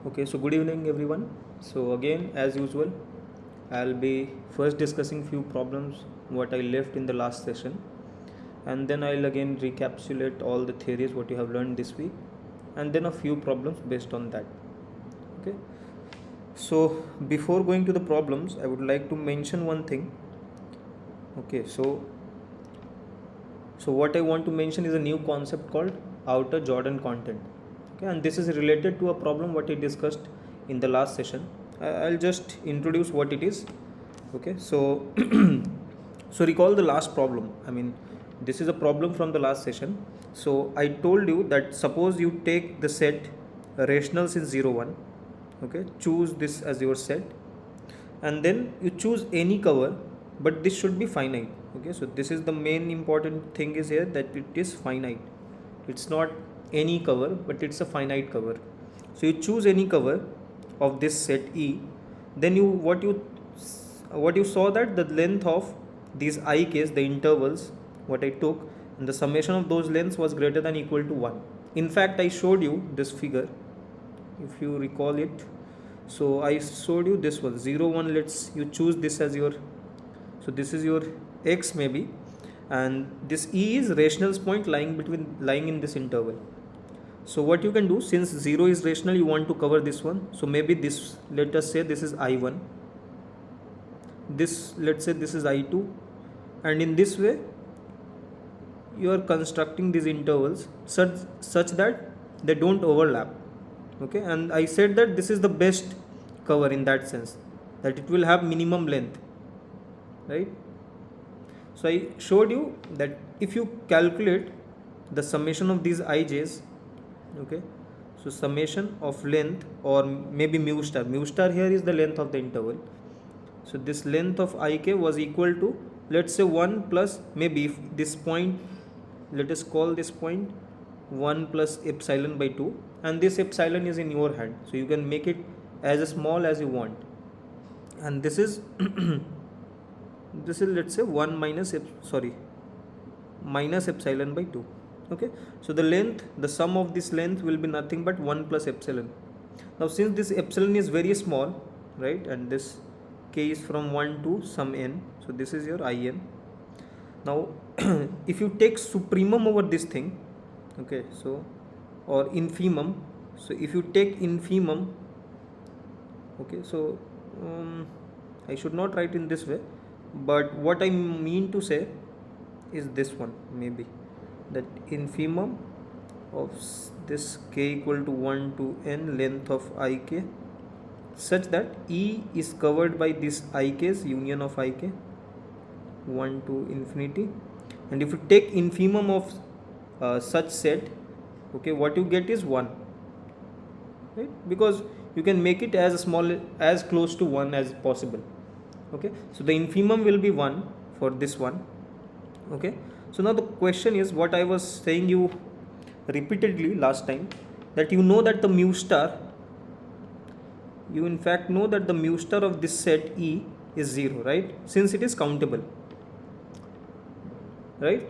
Okay, so good evening everyone. So again, as usual, I'll be first discussing few problems what I left in the last session, and then I'll again recapitulate all the theories what you have learned this week, and then a few problems based on that. Okay. So before going to the problems, I would like to mention one thing. Okay, so what I want to mention is a new concept called outer Jordan content. Okay, and this is related to a problem what I discussed in the last session. I'll just introduce what it is. Okay, so so recall the last problem. I mean, this is a problem from the last session. So I told you that suppose you take the set rationals in 0 1. Okay, choose this as your set, and then you choose any cover, but this should be finite. Okay, so this is the main important thing is here that it is finite. It's not any cover, but it's a finite cover. So you choose any cover of this set E, then you saw that the length of these ik's, the intervals what I took, and the summation of those lengths was greater than equal to 1. In fact, I showed you this figure, if you recall it. So I showed you this one 0 1. Let's you choose this as your, so this is your x maybe, and this E is rationals point lying in this interval. So what you can do, since 0 is rational, you want to cover this one. So maybe this, let us say this is I1, this, let's say this is I2, and in this way you are constructing these intervals such that they don't overlap. Okay, and I said that this is the best cover in that sense, that it will have minimum length, right? So I showed you that if you calculate the summation of these ij's, okay, so summation of length, or maybe mu star here is the length of the interval. So this length of ik was equal to, let's say 1 plus, maybe if this point, let us call this point 1 plus epsilon by 2, and this epsilon is in your hand, so you can make it as small as you want, and this is this is, let's say 1 minus epsilon by 2. Okay, so the length, the sum of this length will be nothing but 1 plus epsilon. Now since this epsilon is very small, right, and this k is from 1 to some n, so this is your in. Now if you take supremum over this thing, okay, so, or infimum, so if you take infimum, okay, so I should not write in this way, but what I mean to say is this one, maybe that infimum of this k equal to 1 to n length of ik, such that E is covered by this ik's union of ik 1 to infinity. And if you take infimum of such set, okay, what you get is 1, right, because you can make it as small, as close to 1 as possible. Okay, so the infimum will be 1 for this one. Okay, so now the question is what I was saying you repeatedly last time, that you know that the mu star, you in fact know that the mu star of this set E is 0, right, since it is countable, right?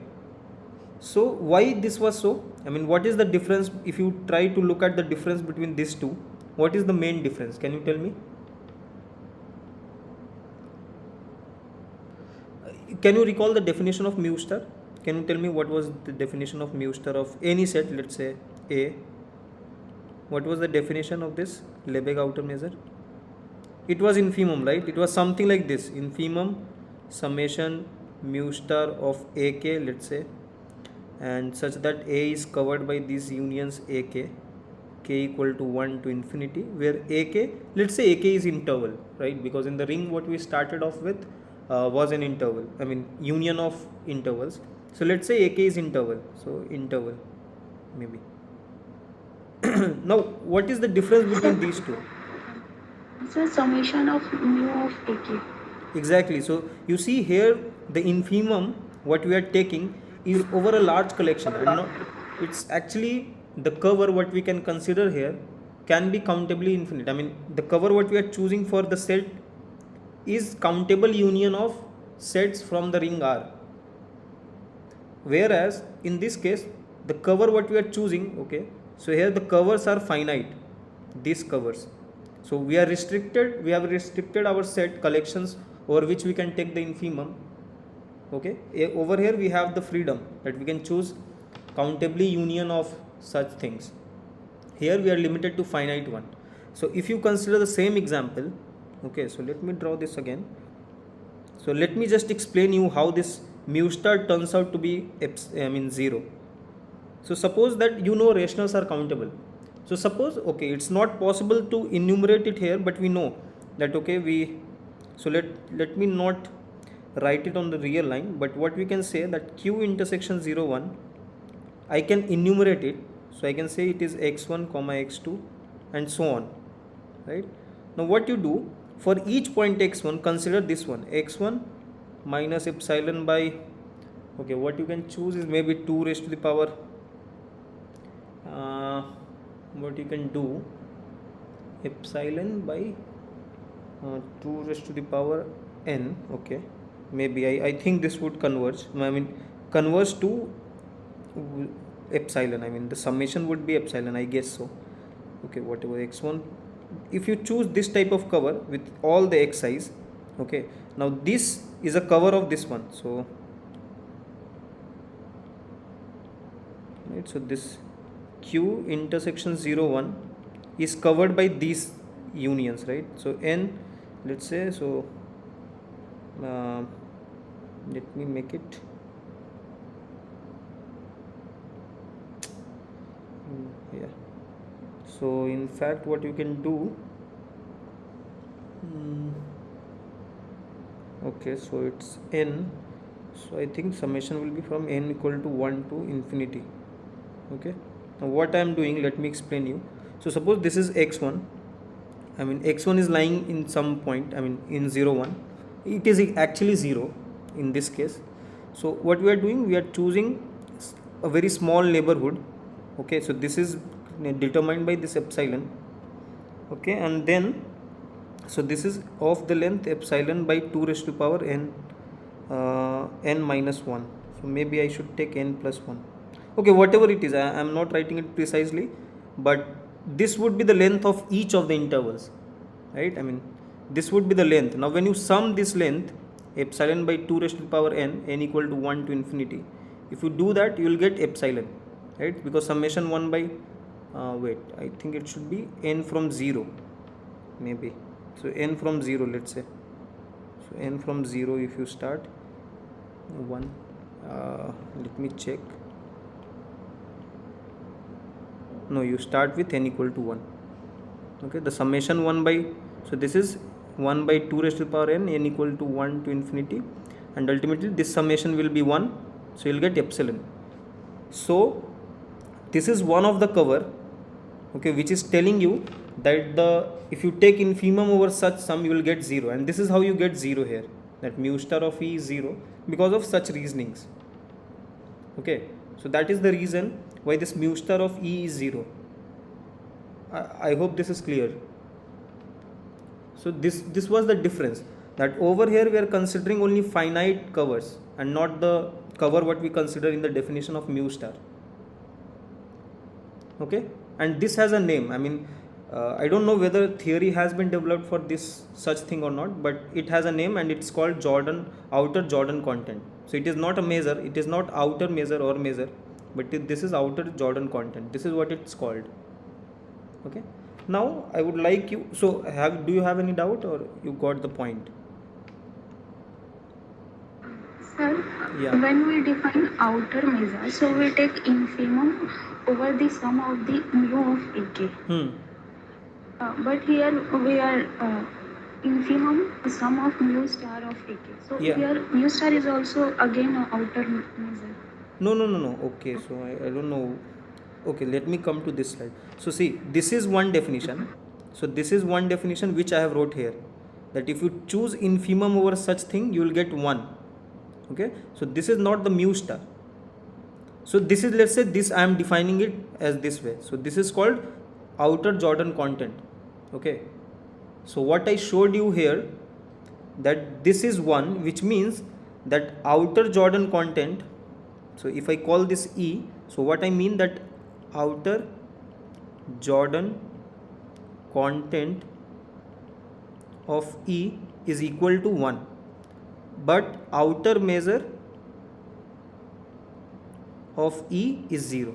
So why this was so? I mean, what is the difference if you try to look at the difference between these two? What is the main difference? Can you tell me? Can you recall the definition of mu star? Can you tell me what was the definition of mu star of any set, let's say A? What was the definition of this Lebesgue outer measure? It was infimum, right? It was something like this: infimum summation mu star of ak, let's say, and such that A is covered by these unions ak, k equal to 1 to infinity, where ak, let's say ak is interval, right? Because in the ring what we started off with was an interval, I mean union of intervals. So let's say ak is interval, so interval maybe. Now what is the difference between these two? It's a summation of mu of ak. Exactly. So you see here the infimum what we are taking is over a large collection, and not, it's actually the cover what we can consider here can be countably infinite. I mean, the cover what we are choosing for the set is countable union of sets from the ring R, whereas in this case the cover what we are choosing, okay, so here the covers are finite, these covers. So we have restricted our set collections over which we can take the infimum. Okay, over here we have the freedom that we can choose countably union of such things. Here we are limited to finite one. So if you consider the same example, okay, so let me draw this again. So let me just explain you how this mu star turns out to be 0. So suppose that rationals are countable. So suppose, okay, it's not possible to enumerate it here, but we know that, okay, so let me not write it on the real line, but what we can say that q intersection 0 1, I can enumerate it. So I can say it is x1 comma x2 and so on, right? Now what you do, for each point x1, consider this one, x1 minus epsilon by, okay, what you can choose is maybe 2 raised to the power, what you can do, epsilon by 2 raised to the power n, okay, maybe I think this would converge, converge to epsilon, the summation would be epsilon, I guess so. Okay, whatever x1, if you choose this type of cover with all the x size, okay, now this is a cover of this one, so right, so this q intersection 0 1 is covered by these unions, right? So n, let's say, so let me make it yeah. So in fact what you can do, okay, so it's n, so I think summation will be from n equal to 1 to infinity. Okay, now what I am doing, let me explain you. So suppose this is x1, x1 is lying in some point, in 0 1, it is actually 0 in this case. So what we are doing, we are choosing a very small neighborhood. Okay, so this is determined by this epsilon. Okay, and then so this is of the length epsilon by 2 raised to power n n minus 1. So maybe I should take n plus 1. Okay, whatever it is, I am not writing it precisely, but this would be the length of each of the intervals, right? This would be the length. Now when you sum this length, epsilon by 2 raised to the power n equal to 1 to infinity, if you do that, you will get epsilon, right? Because summation 1 by wait, I think it should be n from 0, maybe. So n from 0, let's say. So n from 0, if you start 1, let me check. No, you start with n equal to 1. Okay, the summation 1 by, so this is 1 by 2 raised to the power n equal to 1 to infinity, and ultimately this summation will be 1, so you'll get epsilon. So this is one of the cover, okay, which is telling you that if you take infimum over such sum, you will get 0, and this is how you get 0 here, that mu star of e is 0 because of such reasonings. Okay, so that is the reason why this mu star of e is 0. I hope this is clear. So this was the difference, that over here we are considering only finite covers and not the cover what we consider in the definition of mu star. Okay, and this has a name. I don't know whether theory has been developed for this such thing or not, but it has a name and it's called outer Jordan content. So it is not a measure, it is not outer measure or measure, but this is outer Jordan content. This is what it's called. Okay, now I would like you, so do you have any doubt, or you got the point? Sir, Yeah. when we define outer measure, so we take infimum over the sum of the mu of ek. But here we are infimum sum of mu star of ek. So Yeah. here mu star is also again an outer measure. No. Okay, so I don't know. Okay, let me come to this slide. So see, this is one definition. So this is one definition which I have wrote here, that if you choose infimum over such thing, you will get 1. Okay, so this is not the mu star. So this is, let's say, this I am defining it as this way. So this is called outer Jordan content. Okay, so what I showed you here, that this is 1, which means that outer Jordan content. So if I call this E, so what I mean, that outer Jordan content of E is equal to 1, but outer measure of E is 0.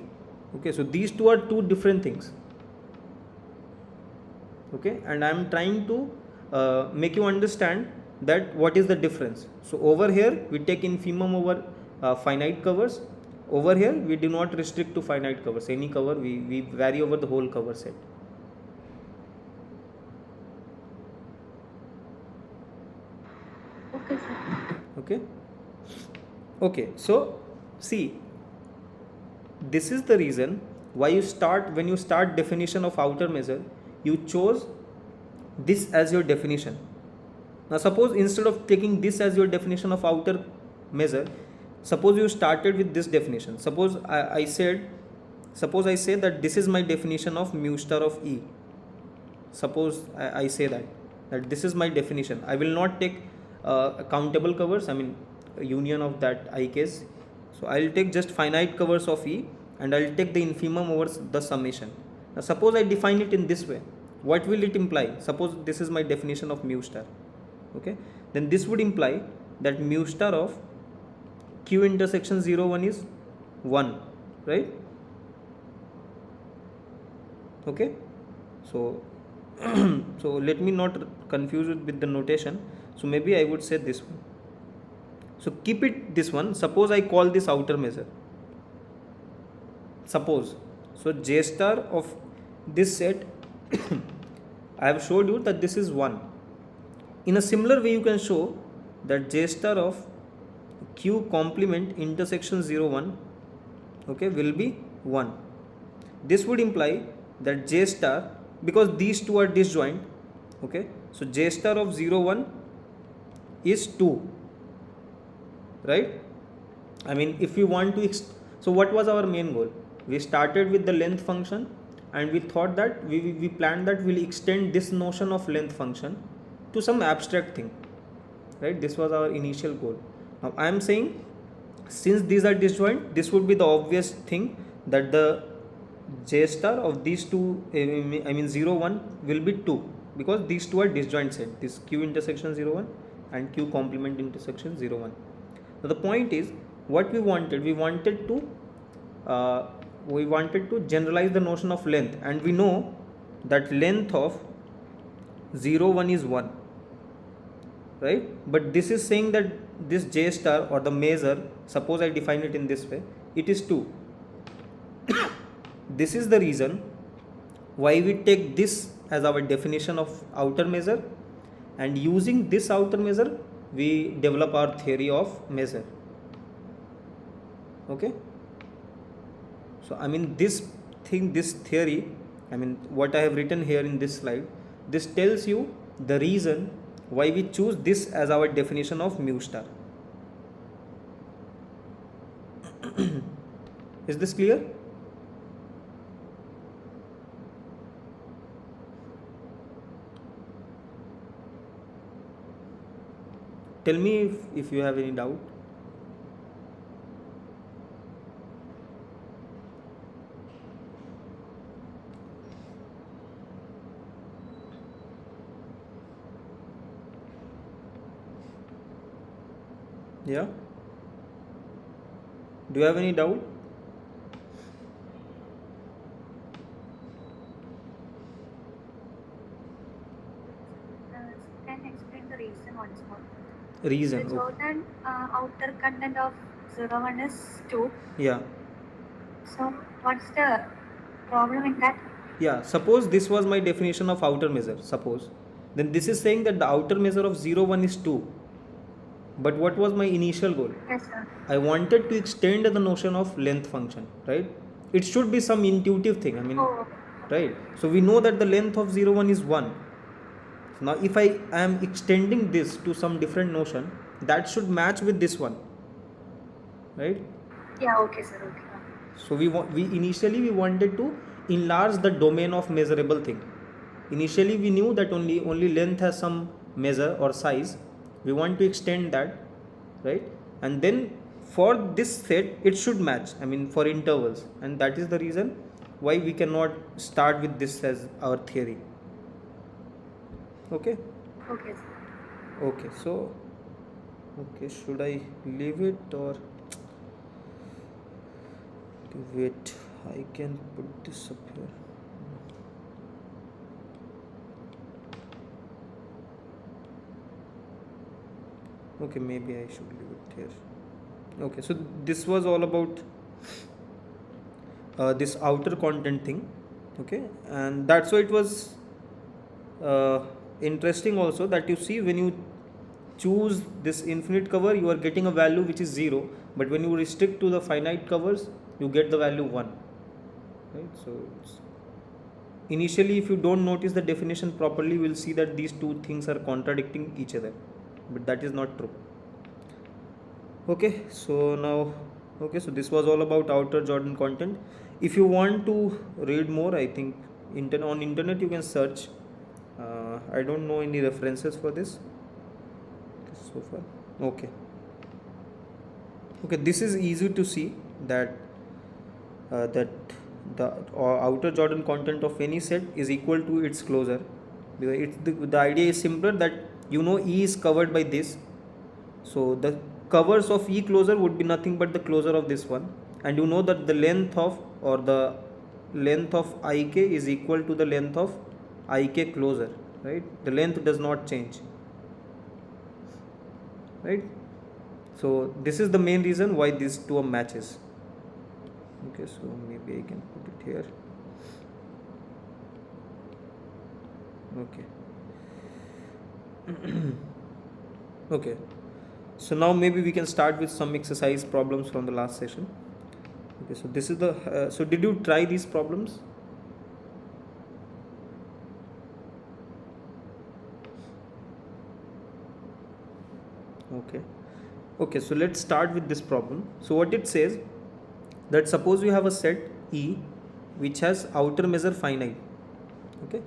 Okay, so these two are two different things. Okay, and I am trying to make you understand that what is the difference. So over here we take infimum over finite covers. Over here we do not restrict to finite covers. Any cover we vary over the whole cover set. Okay, sir. Okay, so see, this is the reason why when you start definition of outer measure, you chose this as your definition. Now suppose instead of taking this as your definition of outer measure, suppose you started with this definition. Suppose I say that this is my definition of mu star of E. Suppose I say that this is my definition. I will not take countable covers, I mean union of that I case. So I will take just finite covers of E and I will take the infimum over the summation. Now suppose I define it in this way. What will it imply? Suppose this is my definition of mu star. Okay, then this would imply that mu star of Q intersection 0 1 is 1, right? Okay, so so let me not confuse it with the notation. So maybe I would say this one. So keep it this one. Suppose I call this outer measure. Suppose, so J star of this set I have showed you that this is 1. In a similar way you can show that J star of Q complement intersection 0 1, okay, will be 1. This would imply that J star, because these two are disjoint, okay, so J star of 0 1 is 2, right? I mean if we want to so what was our main goal? We started with the length function and we thought that we planned that we'll extend this notion of length function to some abstract thing, right? This was our initial goal. Now I am saying, since these are disjoint, this would be the obvious thing that the J star of these two, I mean 0 1 will be 2, because these two are disjoint set, this Q intersection 0 1 and Q complement intersection 0 1. Now the point is, what we wanted to generalize the notion of length, and we know that length of 0 1 is 1, right? But this is saying that this J star or the measure, suppose I define it in this way, it is 2. This is the reason why we take this as our definition of outer measure, and using this outer measure we develop our theory of measure. Okay, so I mean this theory, I mean what I have written here in this slide, this tells you the reason why we choose this as our definition of mu star. Is this clear? Tell me if you have any doubt. Yeah? Do you have any doubt? Can you explain the reason once more? Reason. So Okay. outer content of 0 1 is 2. Yeah. So what's the problem in that? Yeah, suppose this was my definition of outer measure, suppose. Then this is saying that the outer measure of 0 1 is 2. But what was my initial goal? Yes, sir. I wanted to extend the notion of length function, right? It should be some intuitive thing, I mean, right? So we know that the length of 0 1 is 1. Now if I am extending this to some different notion, that should match with this one, right? Yeah, okay, sir. Okay. So we initially wanted to enlarge the domain of measurable thing. Initially we knew that only length has some measure or size. We want to extend that, right? And then for this set it should match, I mean for intervals, and that is the reason why we cannot start with this as our theory. Okay. Okay, sir. Okay, so okay, should I leave it or wait? I can put this up here. Okay, maybe I should leave it here. Okay, so this was all about this outer content thing. Okay, and that's why it was uh, interesting also, that you see when you choose this infinite cover, you are getting a value which is 0, but when you restrict to the finite covers, you get the value 1, right? So initially, if you don't notice the definition properly, you will see that these two things are contradicting each other, but that is not true. Okay, so now, okay, so this was all about outer Jordan content. If you want to read more, I think on internet you can search. I don't know any references for this so far. Okay. Okay, this is easy to see that that the outer Jordan content of any set is equal to its closure. Because the idea is simpler, that you know E is covered by this, so the covers of E closure would be nothing but the closure of this one, and you know that the length of IK is equal to the length of IK closure, right? The length does not change, right? So this is the main reason why these two are matches. Okay, so maybe I can put it here. Okay. Okay, so now maybe we can start with some exercise problems from the last session. Okay, so this is the so did you try these problems? Okay. Okay, so let's start with this problem. So what it says, that suppose you have a set E which has outer measure finite. Okay.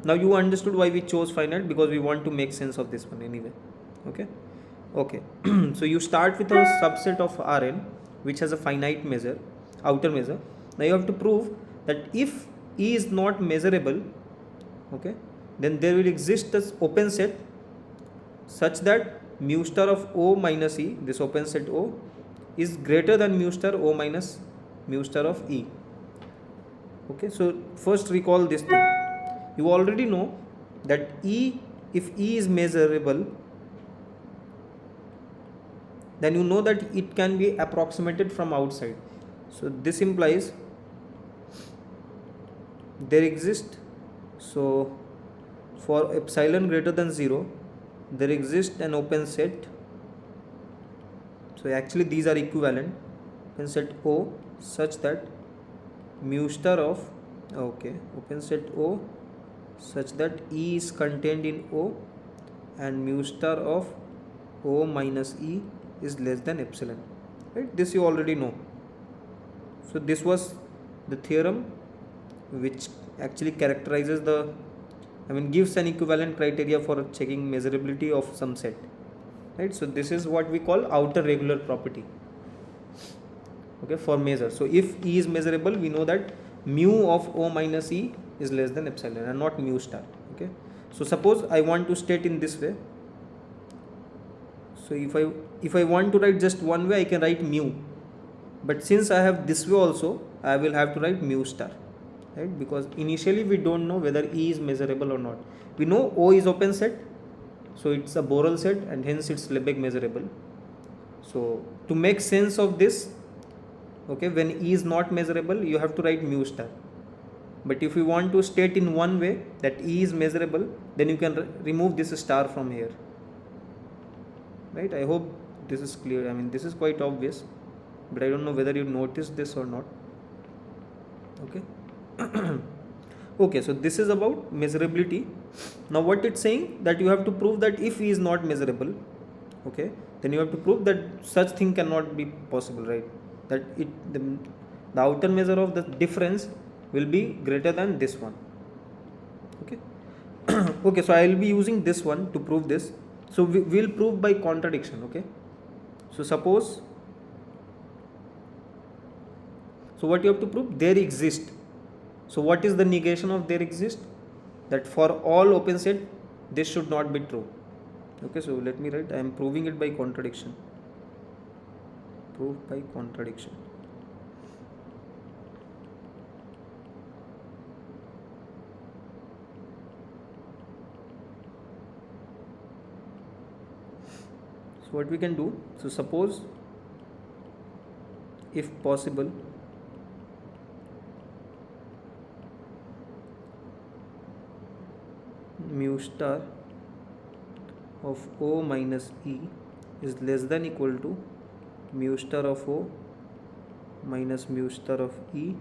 Now you understood why we chose finite, because we want to make sense of this one anyway. Okay. Okay. So you start with a subset of Rn which has a finite measure, outer measure. Now you have to prove that if E is not measurable, okay, then there will exist this open set such that mu star of O minus E, this open set O, is greater than mu star O minus mu star of E. Okay, so first recall this thing. You already know that if E is measurable, then you know that it can be approximated from outside. So this implies there exists, so for epsilon greater than 0, there exists an open set. So actually these are equivalent. Open set O such that mu star of, okay, open set O such that E is contained in O and mu star of O minus E is less than epsilon, right? This you already know. So this was the theorem which actually characterizes gives an equivalent criteria for checking measurability of some set, right? So this is what we call outer regular property, okay, for measure. So if E is measurable, we know that mu of O minus E is less than epsilon and not mu star. Okay, so suppose I want to state in this way. So if I want to write just one way, I can write mu, but since I have this way also, I will have to write mu star, right? Because initially we don't know whether E is measurable or not. We know O is open set, so it's a Borel set, and hence it's Lebesgue measurable. So to make sense of this, okay, when E is not measurable, you have to write mu star. But if you want to state in one way that E is measurable, then you can remove this star from here, right? I hope this is clear. This is quite obvious, but I don't know whether you noticed this or not. Okay. Okay, so this is about measurability. Now what it's saying, that you have to prove that if E is not measurable, okay, then you have to prove that such thing cannot be possible, right? That the outer measure of the difference will be greater than this one. Okay. Okay, so I will be using this one to prove this. So we will prove by contradiction. Okay, so suppose, so what you have to prove, there exist. So what is the negation of there exist? that for all open set this should not be true. Okay, so let me write, I am proving it by contradiction. Proof by contradiction. So what we can do, so suppose if possible mu star of O minus E is less than equal to mu star of O minus mu star of E.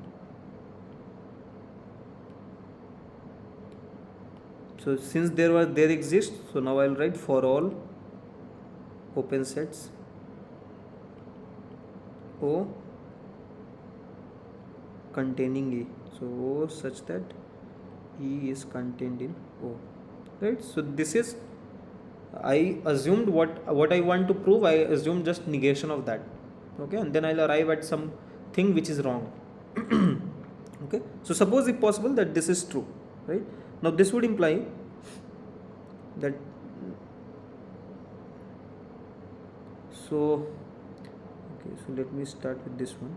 So since there exists, so now I'll write for all open sets O containing E. So O such that E is contained in O. Right? So this is, I assumed what I want to prove, I assumed just negation of that. Okay, and then I'll arrive at some thing which is wrong. Okay, so suppose if possible that this is true, right? Now this would imply that, so okay, so let me start with this one.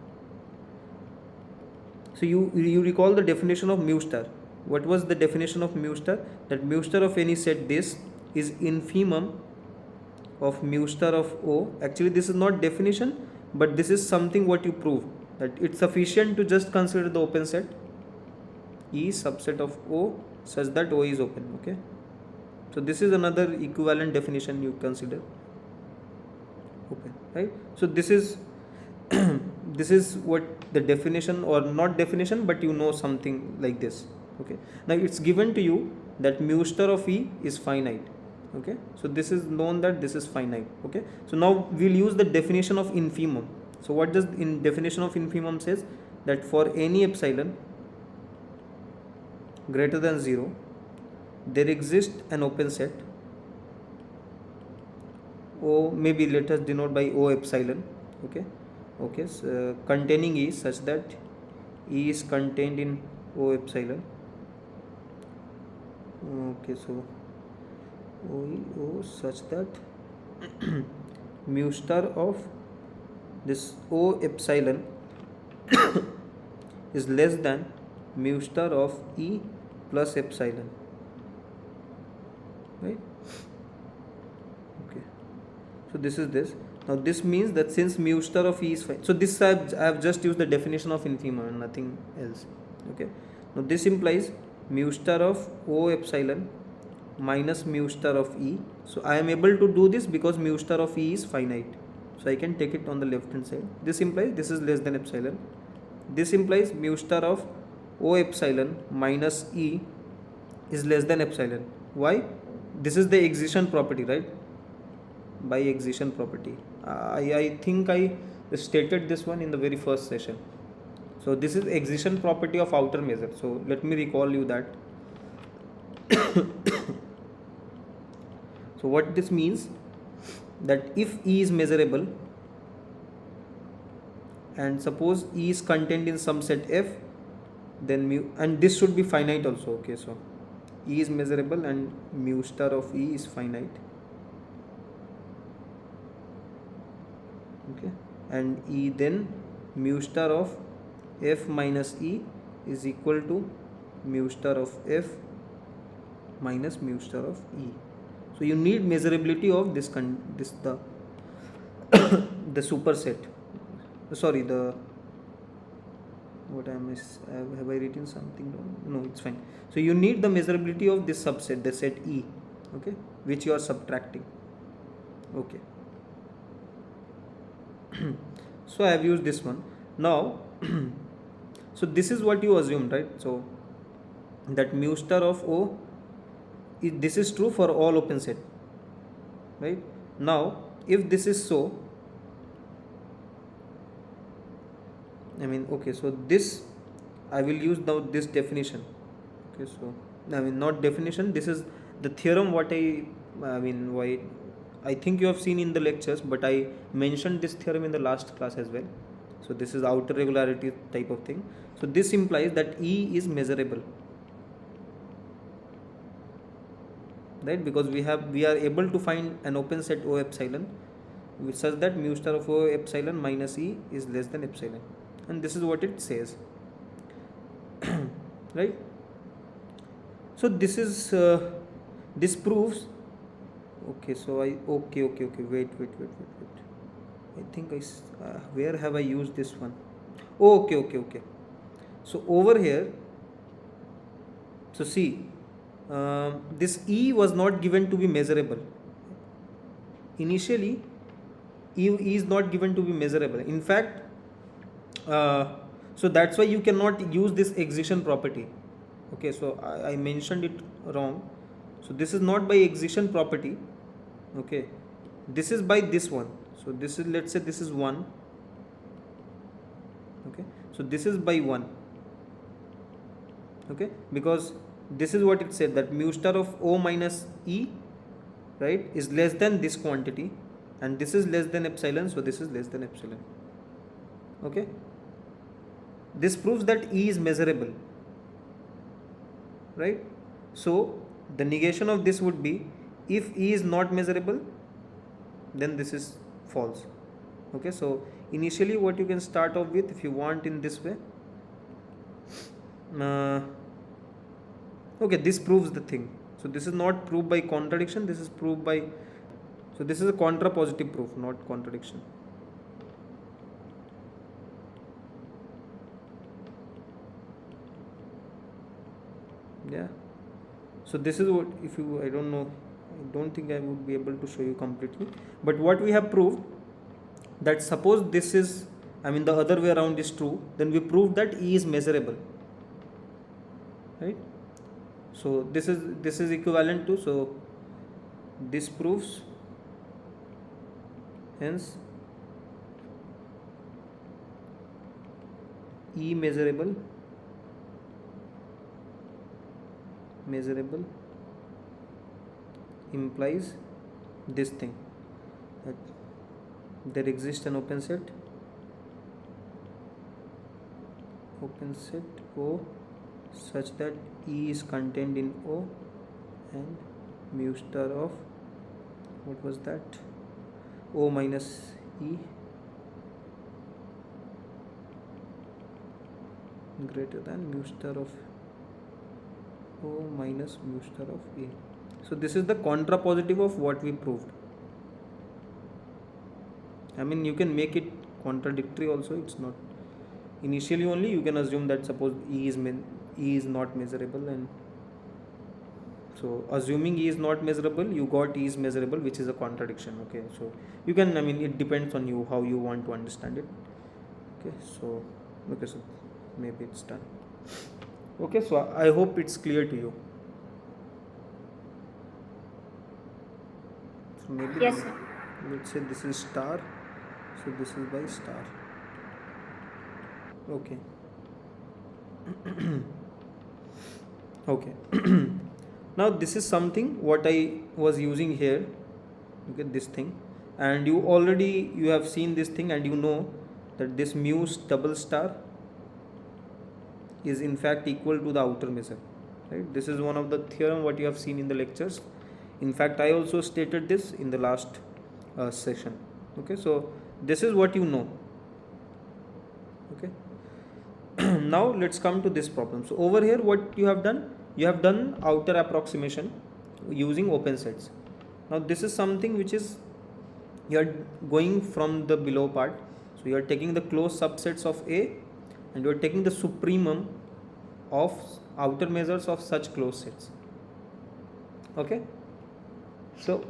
So you recall the definition of mu star. What was the definition of mu star? That mu star of any set this is infimum of mu star of O. Actually this is not definition, but this is something what you prove, that it's sufficient to just consider the open set E subset of O such that O is open. Okay, so this is another equivalent definition you consider open, right? So this is this is what the definition, or not definition, but you know something like this. Okay, now it's given to you that mu star of E is finite. Okay, so this is known that this is finite. Okay, so now we'll use the definition of infimum. So what does in definition of infimum says? That for any epsilon greater than 0 there exists an open set O, maybe let us denote by O epsilon. Okay, so containing E such that E is contained in O epsilon. Okay, so O such that mu star of this O epsilon is less than mu star of E plus epsilon, right? Okay, so this is this. Now this means that since mu star of E is fine, so this I have just used the definition of infimum and nothing else. Okay, now this implies mu star of O epsilon minus mu star of E. So I am able to do this because mu star of E is finite. So I can take it on the left hand side. This implies this is less than epsilon. This implies mu star of O epsilon minus E is less than epsilon. Why? This is the excision property, right? By excision property. I think I stated this one in the very first session. So this is excision property of outer measure. So let me recall you that. So what this means, that if E is measurable and suppose E is contained in some set F, then mu, and this should be finite also. Okay, so E is measurable and mu star of E is finite. Okay, and E, then mu star of F minus E is equal to mu star of F minus mu star of E. So you need measurability of this the the superset. Sorry, the what have I written something wrong? No, it's fine. So you need the measurability of this subset, the set E. Okay, which you are subtracting. Okay. So I have used this one now. So this is what you assumed, right? So that mu star of O, this is true for all open set, right? Now if this is so, I mean, okay, so this I will use now this definition. Okay, so I mean, not definition, this is the theorem what I mean, why I think you have seen in the lectures, but I mentioned this theorem in the last class as well. So this is outer regularity type of thing. So this implies that E is measurable. right? Because we are able to find an open set O epsilon such that mu star of O epsilon minus E is less than epsilon, and this is what it says. Right? So this proves. Okay, so okay, wait. I think where have I used this one? Oh, okay. So over here, so see, this E was not given to be measurable. Initially, E is not given to be measurable. In fact, so that's why you cannot use this excitation property. Okay, so I mentioned it wrong. So this is not by excitation property. Okay, this is by this one. So this is, let's say this is 1. Okay, so this is by 1. Okay, because this is what it said, that mu star of O minus E, right, is less than this quantity, and this is less than epsilon, so this is less than epsilon. Okay, this proves that E is measurable, right? So the negation of this would be, if E is not measurable, then this is false. Okay, so initially what you can start off with, if you want, in this way. Okay, this proves the thing. So this is not proved by contradiction, this is proved by, so this is a contrapositive proof, not contradiction. Yeah, so this is what, if you, I don't think I would be able to show you completely, but what we have proved, that suppose this is, the other way around is true, then we proved that E is measurable, right? So this is equivalent to, so this proves, hence E measurable implies this thing, that there exists an open set O such that E is contained in O, and mu star of, what was that, O minus E greater than mu star of O minus mu star of E. So this is the contrapositive of what we proved. You can make it contradictory also, it's not. Initially only you can assume that suppose E is not measurable, and so assuming E is not measurable, you got E is measurable, which is a contradiction. Okay, so you can, it depends on you how you want to understand it. Okay, so maybe it's done. Okay, so I hope it's clear to you. So maybe, yes, sir. let's say this is star, so this is by star. Okay. Okay. Now this is something what I was using here. Okay, this thing, and you have seen this thing, and you know that this mu double star is in fact equal to the outer measure, right? This is one of the theorem what you have seen in the lectures. In fact, I also stated this in the last session. Okay, so this is what you know. Okay. Now let's come to this problem. So over here, what you have done outer approximation using open sets. Now this is something which is, you are going from the below part. So you are taking the closed subsets of A, and you are taking the supremum of outer measures of such closed sets. Okay, so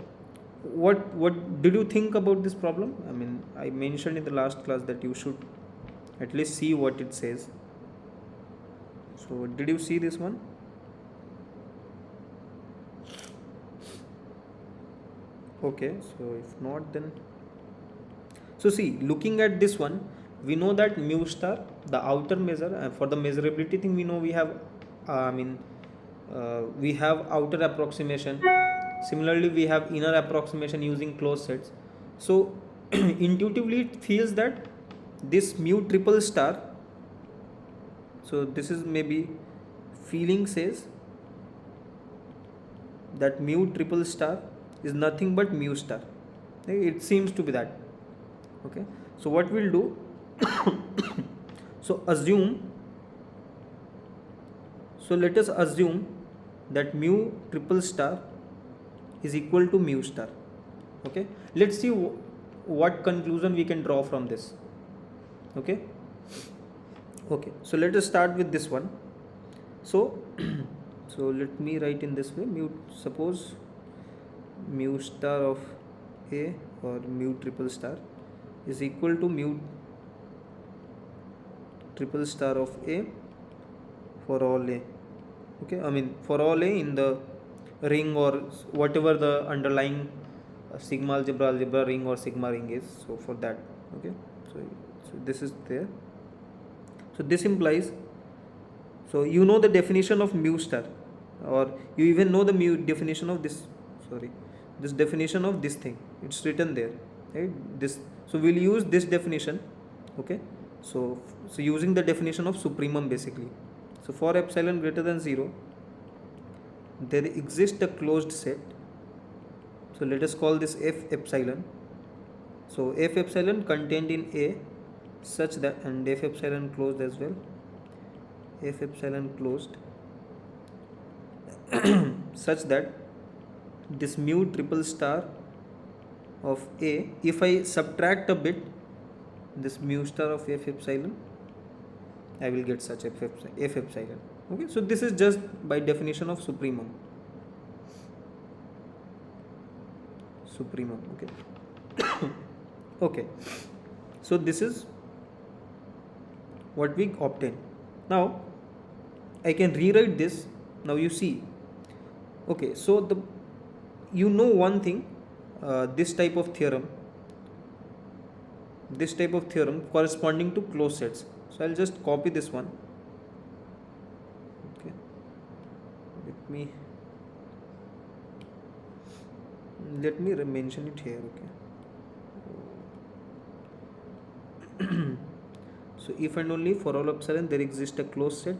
what did you think about this problem? I mentioned in the last class that you should at least see what it says. So did you see this one? Okay, so if not, then, so see, looking at this one, we know that mu star, the outer measure, for the measurability thing, we know we have we have outer approximation. Similarly, we have inner approximation using closed sets. So intuitively it feels that this mu triple star, so this is maybe feeling says that mu triple star is nothing but mu star. It seems to be that. Okay, so what we'll do, so let us assume that mu triple star is equal to mu star. Okay, let's see what conclusion we can draw from this. Okay, so let us start with this one. So so let me write in this way. Suppose mu star of A or mu triple star is equal to mu triple star of A for all A. Okay, I mean for all A in the ring or whatever the underlying sigma algebra ring or sigma ring is. So for that, okay, so this is there. So this implies, so you know the definition of mu star, or you even know the mu definition of this, this definition of this thing, it's written there, right? This, so we'll use this definition. Okay, so using the definition of supremum basically. So for epsilon greater than 0, there exists a closed set. So let us call this f epsilon. So f epsilon contained in A such that, and f epsilon closed as well, f epsilon closed such that this mu triple star of A, if I subtract a bit this mu star of f epsilon, I will get such f epsilon. Okay, so this is just by definition of supremum. Okay. Okay, so this is what we obtain. Now I can rewrite this. Now you see, okay, so you know one thing, this type of theorem corresponding to closed sets. So I'll just copy this one. Okay, let me mention it here. Okay. So if and only for all epsilon there exists a closed set,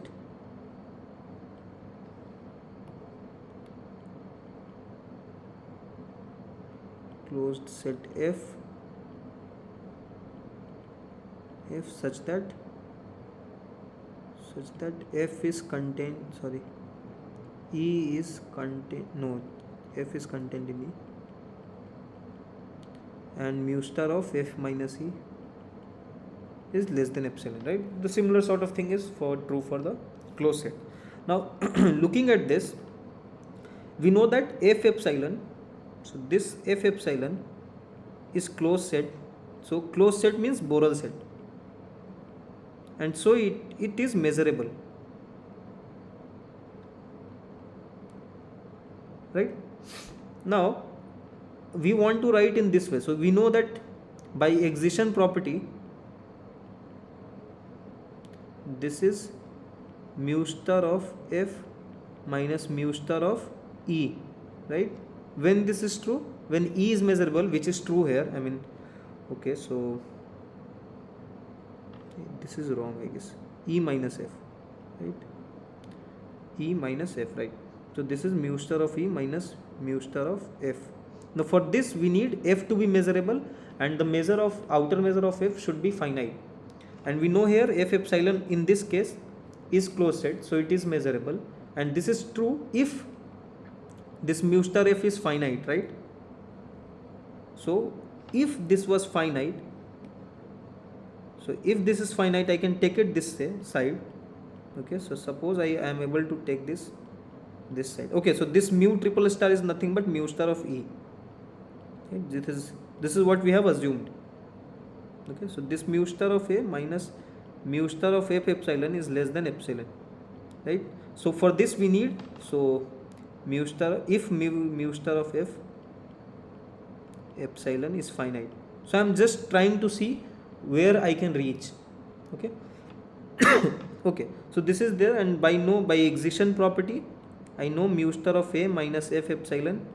closed set f such that f is contained, E is contained, no, f is contained in E, and mu star of f minus E is less than epsilon, right? The similar sort of thing is true for the closed set. Now looking at this, we know that f epsilon, so this f epsilon is closed set. So closed set means Borel set, and so it is measurable, right? Now we want to write in this way. So we know that by excitation property, this is mu star of f minus mu star of E, right? When this is true, when E is measurable, which is true here, I mean, okay, so this is wrong, I guess, E minus f, right? E minus f, right? So this is mu star of E minus mu star of f. Now for this we need f to be measurable, and the outer measure of f should be finite, and we know here f epsilon in this case is closed set, so it is measurable, and this is true if this mu star f is finite, right? So if this was finite, so if this is finite, I can take it this side. Okay, so suppose I am able to take this side. Okay, so this mu triple star is nothing but mu star of E. Okay, this is what we have assumed. Okay, so this mu star of A minus mu star of f epsilon is less than epsilon, right? So for this we need, so mu star, if mu star of f epsilon is finite. So I am just trying to see where I can reach. Okay. Okay, so this is there, and by excitation property, I know mu star of A minus f epsilon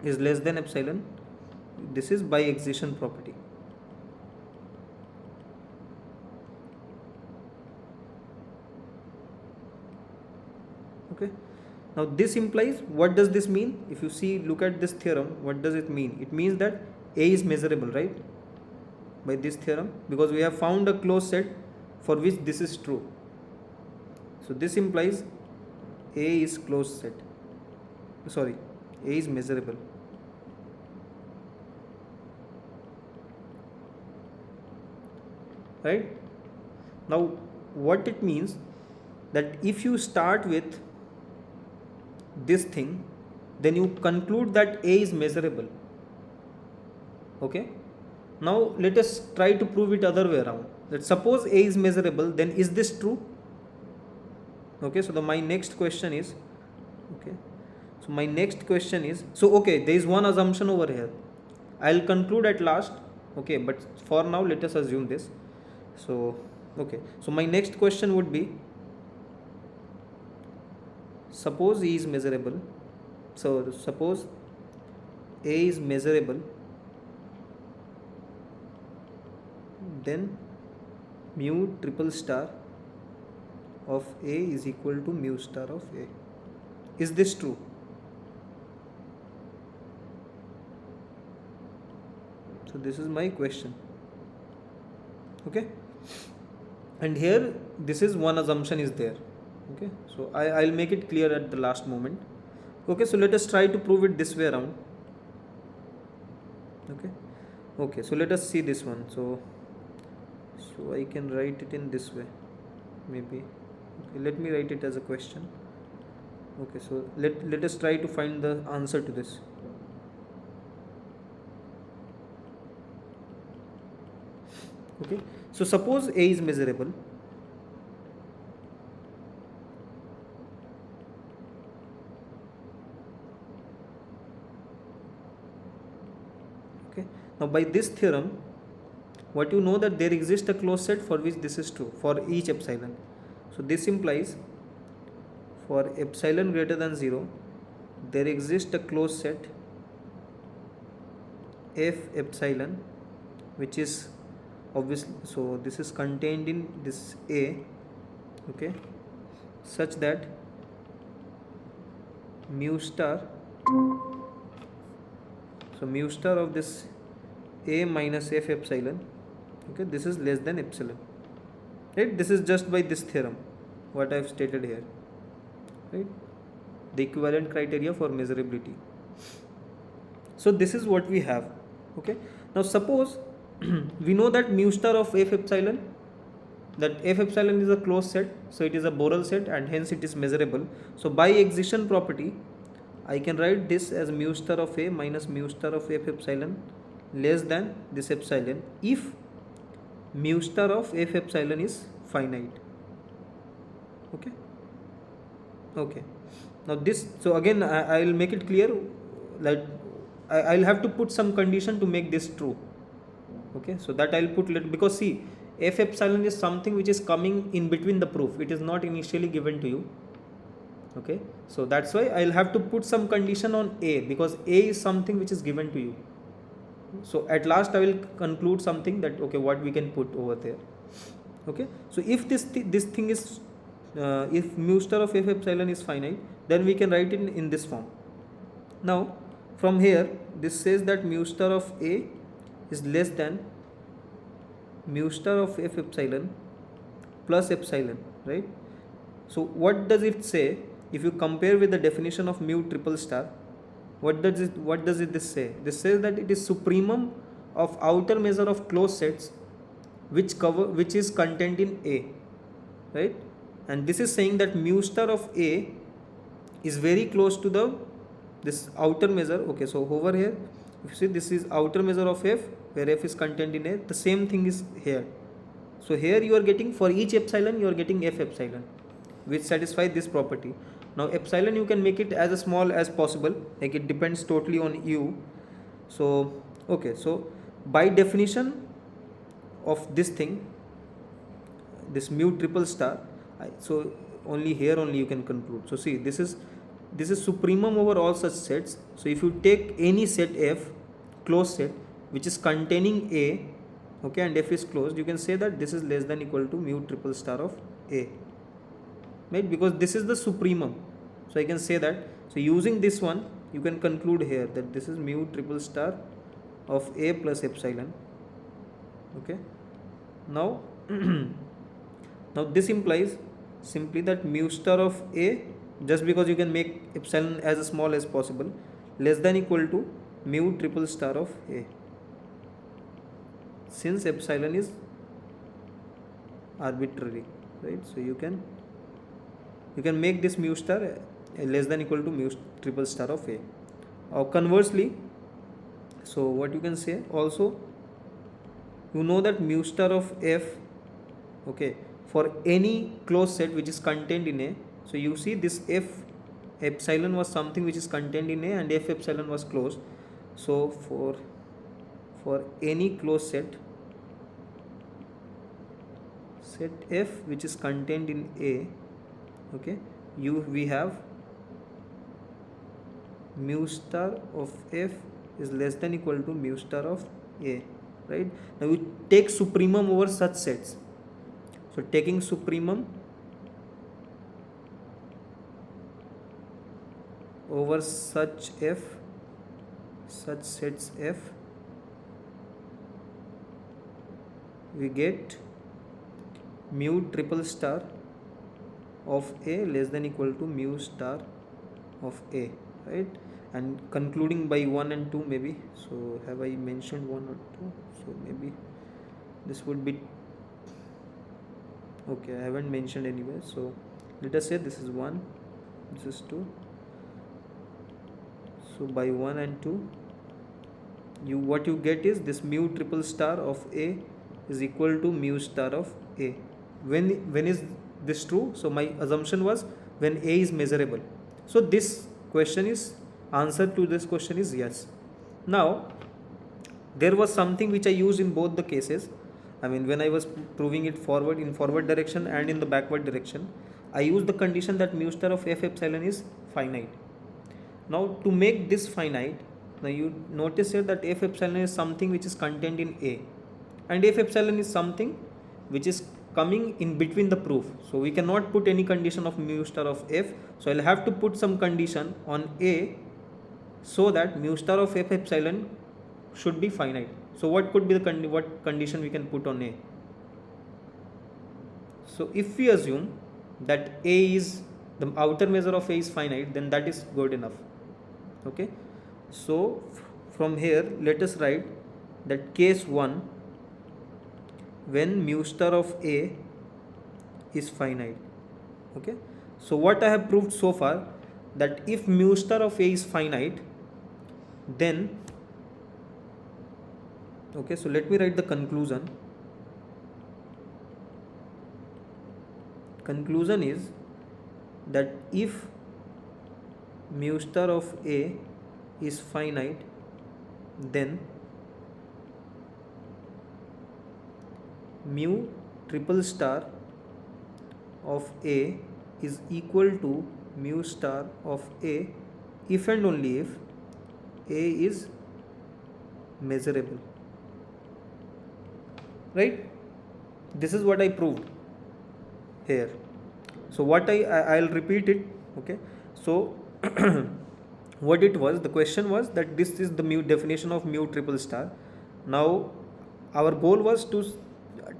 is less than epsilon. This is by excitation property. Okay, Now this implies, what does this mean? If you see, look at this theorem, what does it mean? It means that A is measurable, right? By this theorem, because we have found a closed set for which this is true. So this implies A is closed set. Sorry, A is measurable. Right? Now what it means, that if you start with this thing, then you conclude that A is measurable. Okay? Now let us try to prove it other way around. That suppose A is measurable, then is this true? Okay, so my next question is, okay, so my next question is, so okay, there is one assumption over here. I'll conclude at last, okay, but for now let us assume this. So okay, so my next question would be, suppose E is measurable, so suppose A is measurable, then mu triple star of A is equal to mu star of A. Is this true? So this is my question. Okay, and here this is one assumption is there. Okay, so I'll make it clear at the last moment. Okay, so let us try to prove it this way around. Okay, so let us see this one. So I can write it in this way, maybe. Okay, let me write it as a question. Okay, so let us try to find the answer to this. Okay, so suppose A is measurable. Okay, now by this theorem, what you know, that there exists a closed set for which this is true for each epsilon. So this implies, for epsilon greater than 0, there exists a closed set f epsilon, which is obviously, so this is contained in this A, okay, such that mu star, so mu star of this A minus f epsilon, okay, this is less than epsilon, right? This is just by this theorem what I have stated here, right? The equivalent criteria for measurability. So this is what we have. Okay, now suppose we know that mu star of f epsilon, that f epsilon is a closed set, so it is a Borel set and hence it is measurable. So by excision property, I can write this as mu star of A minus mu star of f epsilon less than this epsilon if mu star of f epsilon is finite. Okay, okay, now this, so again I will make it clear that I'll have to put some condition to make this true. Okay, so that I'll put, because see, f epsilon is something which is coming in between the proof, it is not initially given to you. Okay, so that's why I'll have to put some condition on A, because A is something which is given to you. So at last I will conclude something that, okay, what we can put over there. Okay, so if this thing is if mu star of f epsilon is finite, then we can write it in this form. Now from here, this says that mu star of A is less than mu star of f epsilon plus epsilon, right? So what does it say? If you compare with the definition of mu triple star, what does it say? This says that it is supremum of outer measure of closed sets which is contained in A, right? And this is saying that mu star of A is very close to this outer measure. Okay, so over here, if you see, this is outer measure of f, where f is contained in A. The same thing is here. So here you are getting, for each epsilon you are getting f epsilon, which satisfies this property. Now epsilon you can make it as small as possible, like it depends totally on you. So okay, so by definition of this thing, this mu triple star, so only here only you can conclude. So see, this is supremum over all such sets. So if you take any set f, closed set, which is containing A, okay, and f is closed, you can say that this is less than equal to mu triple star of A, right? Because this is the supremum. So I can say that. So using this one, you can conclude here that this is mu triple star of A plus epsilon. Okay. Now, now this implies simply that mu star of A, just because you can make epsilon as small as possible, less than equal to mu triple star of A, since epsilon is arbitrary, right? So you can make this mu star less than equal to mu triple star of A. Or conversely, so what you can say also, you know that mu star of F, okay, for any closed set which is contained in A. So you see this F epsilon was something which is contained in A and F epsilon was closed. So for any closed set F which is contained in A, okay, we have mu star of F is less than equal to mu star of A, right? Now we take supremum over such sets. So taking supremum over such sets F, we get mu triple star of A less than equal to mu star of A, right? And concluding by 1 and 2 maybe. So have I mentioned 1 or 2? So maybe this would be okay. I haven't mentioned anyway. So let us say this is 1, this is 2. So by 1 and 2, what you get is this mu triple star of A is equal to mu star of A. When is this true? So my assumption was when A is measurable. So this question is, answer to this question is yes. Now there was something which I used in both the cases. I mean, when I was proving it in forward direction and in the backward direction, I used the condition that mu star of F epsilon is finite. Now to make this finite, now you notice here that F epsilon is something which is contained in A, and F epsilon is something which is coming in between the proof. So we cannot put any condition of mu star of F. So I'll have to put some condition on A so that mu star of F epsilon should be finite. So what could be the what condition we can put on A? So if we assume that A is the outer measure of A is finite, then that is good enough. Okay. So from here, let us write that case 1, when mu star of A is finite. Okay. So what I have proved so far, that if mu star of A is finite, then okay, so let me write the conclusion. Conclusion is that if mu star of A is finite, then mu triple star of A is equal to mu star of A if and only if A is measurable, right? This is what I proved here. So what I'll repeat it. Okay, so what it was, the question was that this is the mu definition of mu triple star. Now our goal was to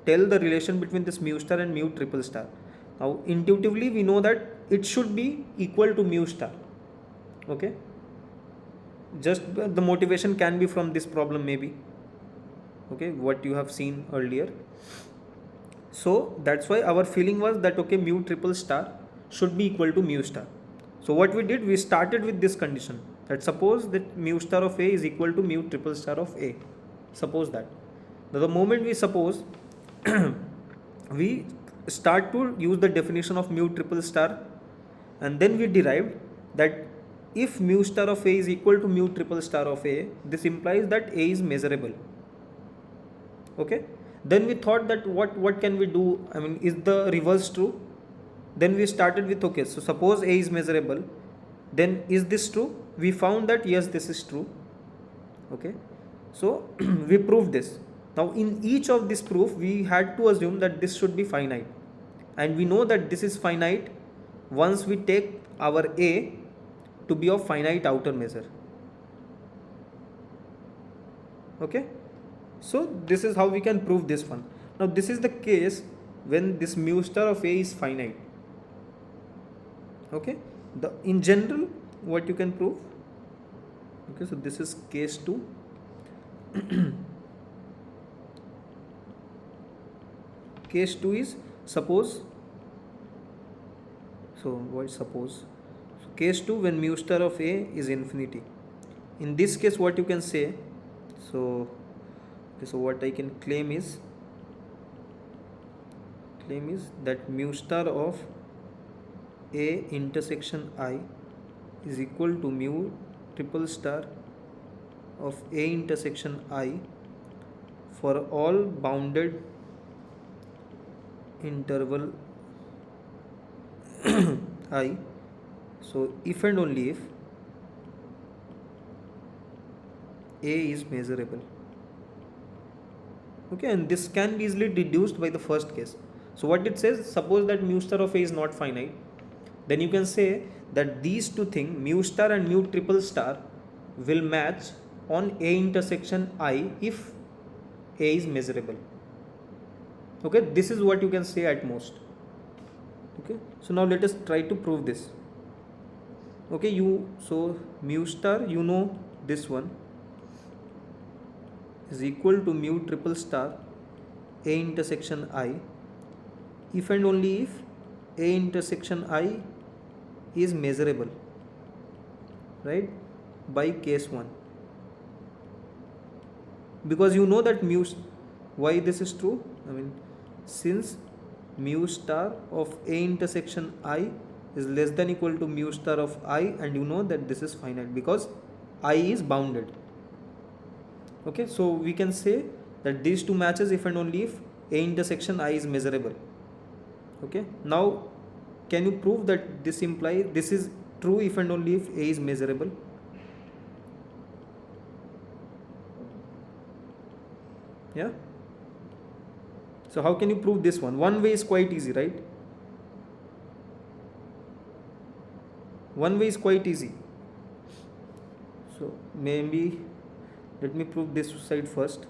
tell the relation between this mu star and mu triple star. Now intuitively we know that it should be equal to mu star. Okay, just the motivation can be from this problem maybe. Okay, what you have seen earlier. So that's why our feeling was that okay, mu triple star should be equal to mu star. So what we did, we started with this condition, that suppose that mu star of A is equal to mu triple star of A. Suppose that. Now the moment we suppose, we start to use the definition of mu triple star, and then we derived that if mu star of A is equal to mu triple star of A, this implies that A is measurable. Okay. Then we thought that what can we do? I mean, is the reverse true? Then we started with okay, so suppose A is measurable, then is this true? We found that yes, this is true. Okay, so we proved this. Now in each of this proof, we had to assume that this should be finite, and we know that this is finite once we take our A to be of finite outer measure. Okay, so this is how we can prove this one. Now this is the case when this mu star of A is finite. Okay, the in general what you can prove. Okay, so this is case 2. Case 2 is suppose, so what is suppose? So case 2 when mu star of A is infinity. In this case what you can say, so what I can claim is that mu star of A intersection I is equal to mu triple star of A intersection I for all bounded interval I. So if and only if A is measurable. Okay, and this can be easily deduced by the first case. So what it says, suppose that mu star of A is not finite, then you can say that these two things, mu star and mu triple star, will match on A intersection I if A is measurable. Okay, this is what you can say at most. Okay, so now let us try to prove this. Okay, so mu star, you know this one is equal to mu triple star A intersection I if and only if A intersection I is measurable, right, by case 1. Because you know that why this is true? I mean, since mu star of A intersection I is less than equal to mu star of I, and you know that this is finite because I is bounded. Okay, so we can say that these two matches if and only if A intersection I is measurable. Okay, now can you prove that this implies this is true if and only if A is measurable? Yeah, so how can you prove this one? One way is quite easy, right? One way is quite easy. So maybe let me prove this side first.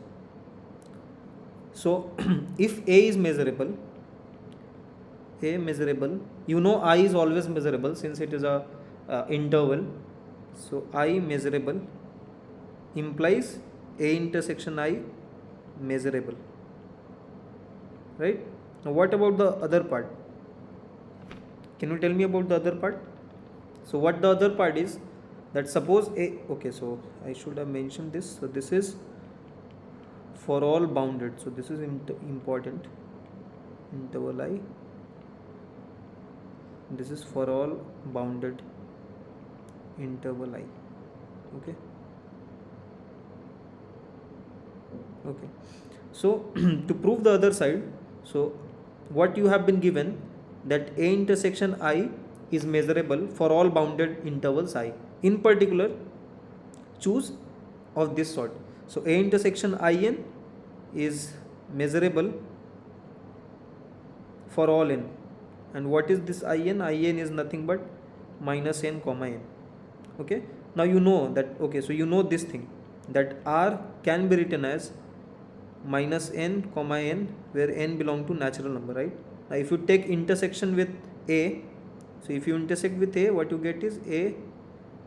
So if A is measurable, you know I is always measurable since it is a interval. So I measurable implies A intersection I measurable, right? Now what about the other part? Can you tell me about the other part? So what the other part is, that suppose A, okay, so I should have mentioned this. So this is for all bounded, so this is important, interval I, this is for all bounded interval I. Okay, okay, so to prove the other side, so what you have been given, that A intersection I is measurable for all bounded intervals I. In particular, choose of this sort. So A intersection IN is measurable for all n. And what is this IN? IN is nothing but minus n comma n. Okay, now you know that, okay, so you know this thing, that R can be written as minus n comma n, where n belong to natural number, right? Now if you take intersection with A, so if you intersect with A, what you get is A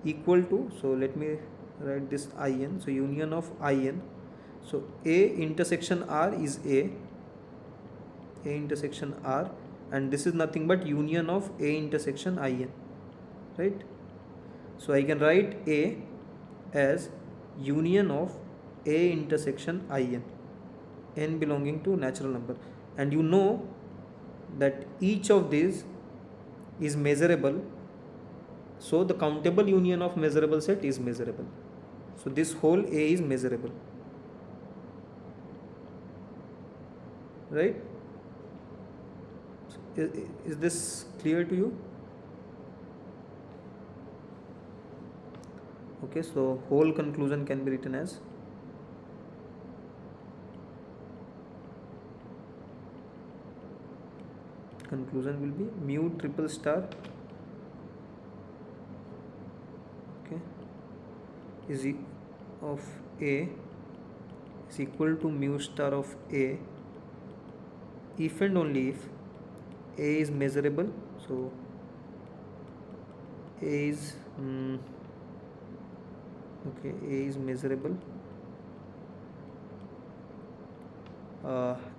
equal to, so let me write this IN, so union of IN, so A intersection R is A intersection R, and this is nothing but union of A intersection IN, right? So I can write A as union of A intersection IN, n belonging to natural number, and you know that each of these is measurable, so the countable union of measurable set is measurable. So this whole A is measurable, right? Is this clear to you? Okay, so whole conclusion can be written as conclusion will be mu triple star okay, is of A is equal to mu star of A if and only if A is measurable. So A is okay, A is measurable,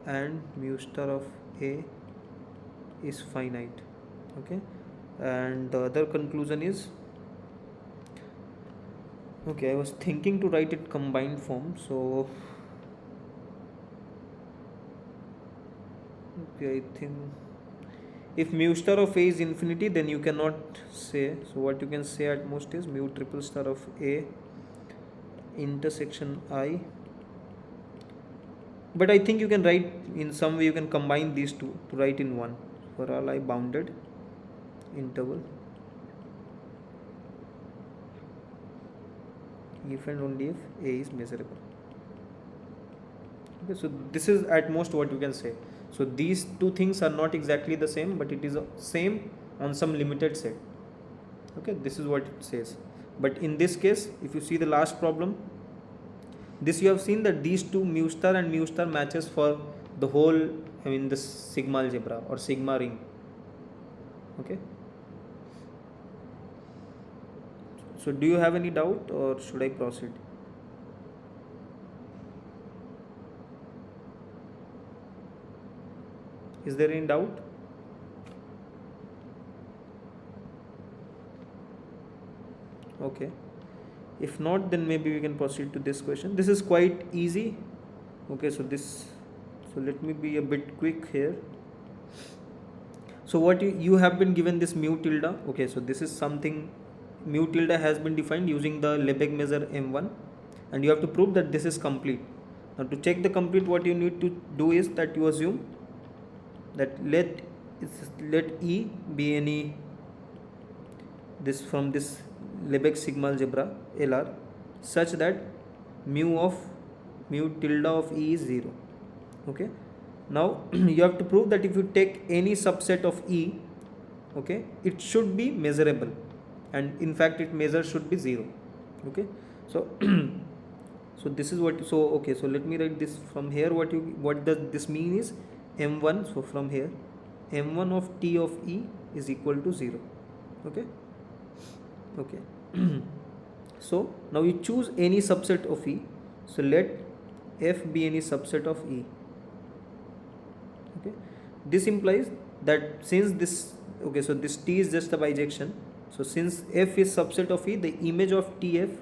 and mu star of A is finite. Okay, and the other conclusion is, okay, I was thinking to write it combined form, so okay, I think if mu star of A is infinity, then you cannot say. So what you can say at most is mu triple star of A intersection I. But I think you can write in some way, you can combine these two to write in one for all I bounded interval if and only if A is measurable. Okay, so this is at most what you can say. So these two things are not exactly the same, but it is same on some limited set. Okay, this is what it says. But in this case, if you see the last problem, this you have seen that these two mu star and mu star matches for the whole, I mean the sigma algebra or sigma ring. Okay. So do you have any doubt or should I proceed? Is there any doubt? Okay. If not, then maybe we can proceed to this question. This is quite easy. Okay, so let me be a bit quick here. So what you have been given this mu tilde. Okay, so this is something, mu tilde has been defined using the Lebesgue measure M1, and you have to prove that this is complete. Now to check the complete, what you need to do is that you assume that let E be any this from this Lebesgue sigma algebra LR such that mu tilde of E is 0. Okay, now you have to prove that if you take any subset of E, okay, it should be measurable, and in fact its measure should be 0. Okay, so so this is what, so okay, so let me write this from here. What does this mean is M1, so from here M1 of T of E is equal to 0. Okay, okay. So now you choose any subset of E, so let F be any subset of E. Okay, this implies that since this, okay, so this T is just a bijection, so since F is subset of E, the image of TF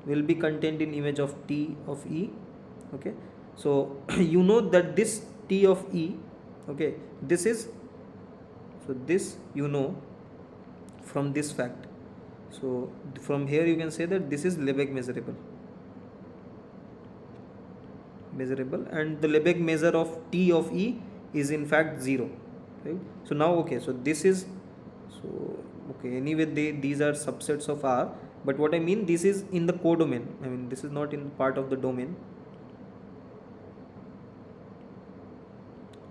will be contained in image of T of E. Okay, so you know that this T of E, okay, this is, so this you know from this fact. So from here you can say that this is Lebesgue measurable, and the Lebesgue measure of T of E is in fact 0, right? So now, okay, so this is, so okay, anyway these are subsets of R, but what I mean, this is in the codomain, I mean this is not in part of the domain,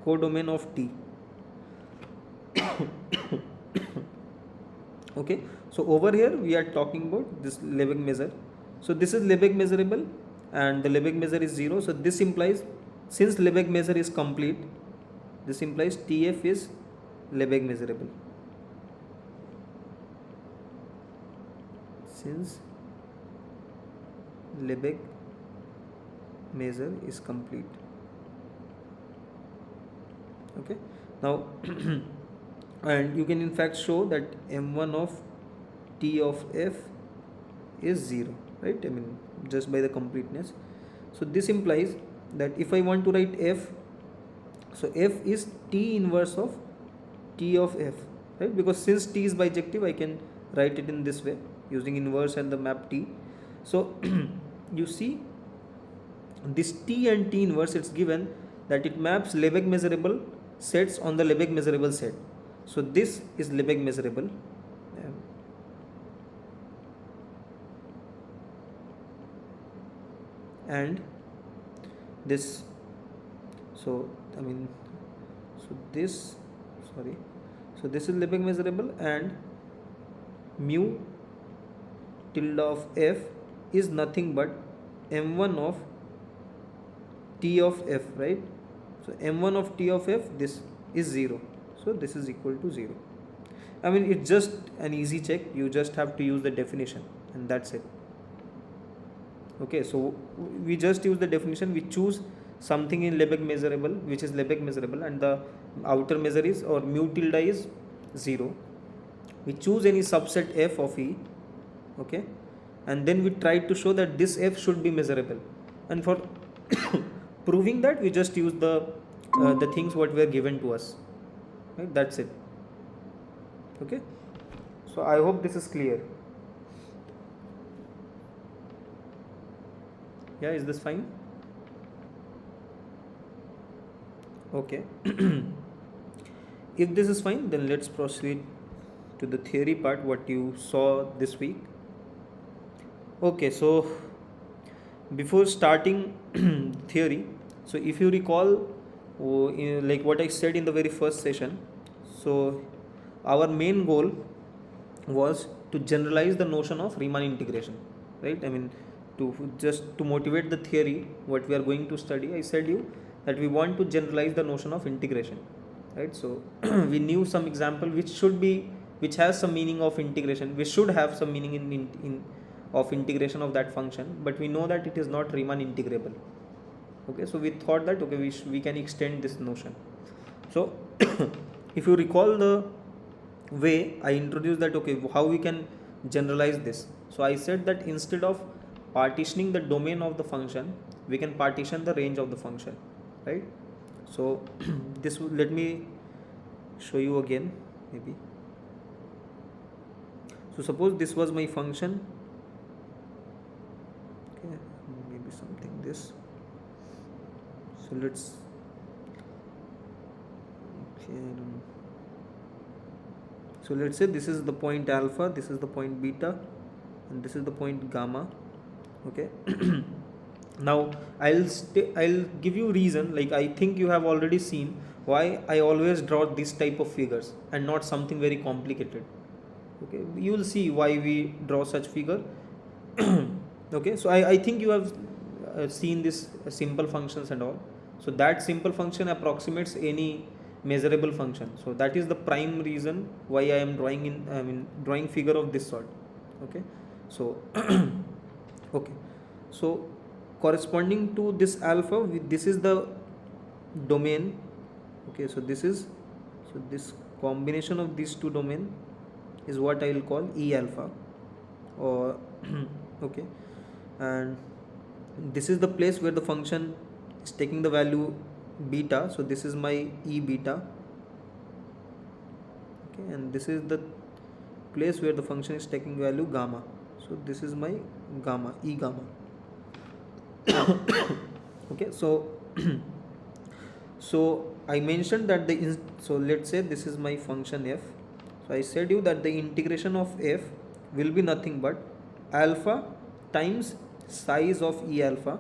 codomain of T. Okay, so over here we are talking about this Lebesgue measure. So this is Lebesgue measurable and the Lebesgue measure is 0. So this implies, since Lebesgue measure is complete, this implies TF is Lebesgue measurable. Since Lebesgue measure is complete. Okay, now and you can in fact show that M1 of T of F is 0, right? I mean just by the completeness. So this implies that if I want to write F, so F is T inverse of T of F, right? Because since T is bijective, I can write it in this way using inverse and the map T. So you see this T and T inverse, it's given that it maps Lebesgue measurable sets on the Lebesgue measurable set. So this is Lebesgue measurable, and this, so I mean, so this, sorry, so this is Lebesgue measurable and mu tilde of f is nothing but m1 of t of f, right? So m1 of t of f, this is 0. So this is equal to 0. I mean, it's just an easy check. You just have to use the definition and that's it. Okay, so we just use the definition. We choose something in Lebesgue measurable, which is Lebesgue measurable, and the outer measure is, or mu tilde is 0. We choose any subset f of E, okay, and then we try to show that this f should be measurable. And for proving that, we just use the things what were given to us, right? That's it. Okay, so I hope this is clear. Yeah, is this fine? Okay. If this is fine, then let's proceed to the theory part, what you saw this week. Okay, so before starting theory, so if you recall, like what I said in the very first session, so our main goal was to generalize the notion of Riemann integration, right? I mean, to motivate the theory what we are going to study, I said you that we want to generalize the notion of integration, right? So we knew some example which has some meaning of integration. We should have some meaning in of integration of that function, but we know that it is not Riemann integrable. Okay, so we thought that okay, we can extend this notion. So if you recall the way I introduced that, okay, how we can generalize this. So I said that instead of partitioning the domain of the function, we can partition the range of the function, right? So this, let me show you again maybe. So suppose this was my function, okay, maybe something this. So let's, okay, I don't know. So let's say this is the point alpha, this is the point beta, and this is the point gamma. Okay. Now I'll give you reason, like I think you have already seen why I always draw this type of figures and not something very complicated. Okay, you will see why we draw such figure. Okay, so I think you have seen this simple functions and all. So that simple function approximates any measurable function. So that is the prime reason why I am drawing figure of this sort. Okay, so okay, so corresponding to this alpha, this is the domain. Okay, so this combination of these two domain is what I will call E alpha, or okay, and this is the place where the function is taking the value beta. So this is my E beta. Okay, and this is the place where the function is taking value gamma. So this is my gamma, E gamma. Okay, so so I mentioned that so let's say this is my function f. So I said you that the integration of f will be nothing but alpha times size of E alpha.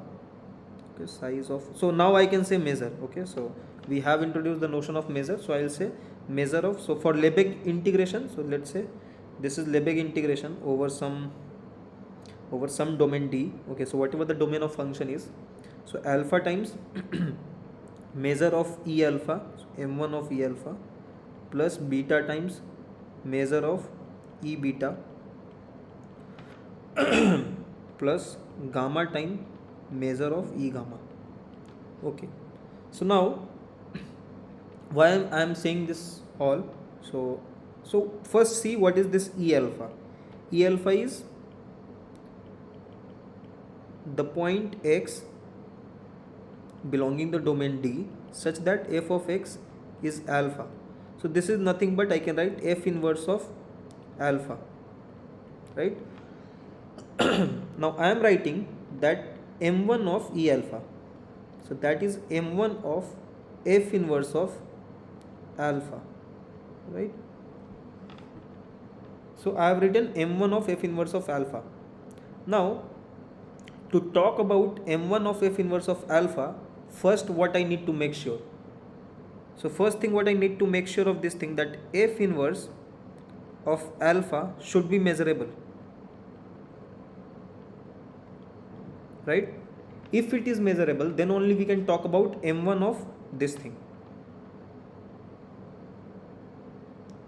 Okay, size of, so now I can say measure. Okay, so we have introduced the notion of measure, so I will say measure of, so for Lebesgue integration, so let's say this is Lebesgue integration over some domain D. Okay, so whatever the domain of function is, so alpha times measure of E alpha, so m1 of E alpha, plus beta times measure of E beta plus gamma time measure of E gamma. Okay, so now why I am saying this all, so first see what is this E alpha. E alpha is the point x belonging the domain D such that f of x is alpha. So this is nothing but I can write f inverse of alpha, right? Now I am writing that m1 of E alpha, so that is m1 of f inverse of alpha, right? So I have written m1 of f inverse of alpha. Now to talk about m1 of f inverse of alpha, first what I need to make sure, so first thing what I need to make sure of this thing, that f inverse of alpha should be measurable. right? If it is measurable, then only we can talk about m1 of this thing,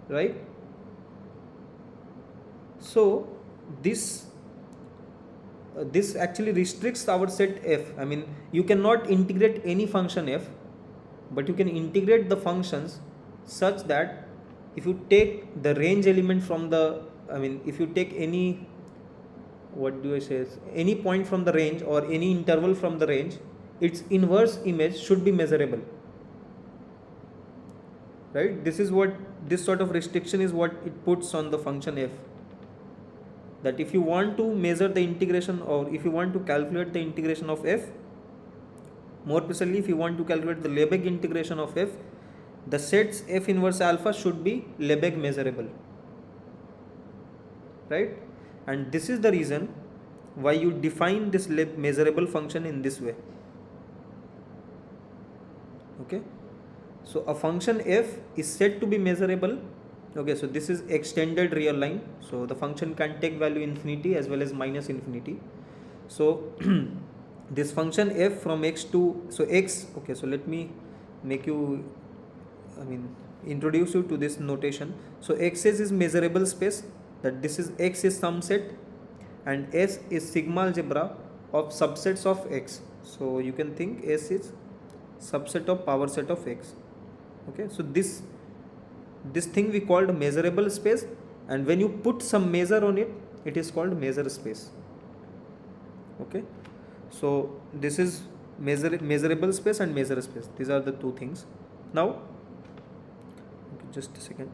right? So this this actually restricts our set f. I mean, you cannot integrate any function f, but you can integrate the functions such that if you take the range element from the, I mean, if you take any, what do I say, any point from the range or any interval from the range, its inverse image should be measurable, right? This is what, this sort of restriction is what it puts on the function f, that if you want to measure the integration, or if you want to calculate the integration of f, more precisely if you want to calculate the Lebesgue integration of f, the sets f inverse alpha should be Lebesgue measurable, right? And this is the reason why you define this measurable function in this way. Okay, so a function f is said to be measurable. Okay, so this is extended real line, so the function can take value infinity as well as minus infinity. So this function f from x to, so x, okay, so let me make you, I mean, introduce you to this notation. So xs is measurable space, that this is x is some set, and S is sigma algebra of subsets of x. So you can think S is subset of power set of x. Okay, so this thing we called measurable space, and when you put some measure on it, it is called measure space. Okay, so this is measurable space and measure space. These are the two things. Now, okay, just a second.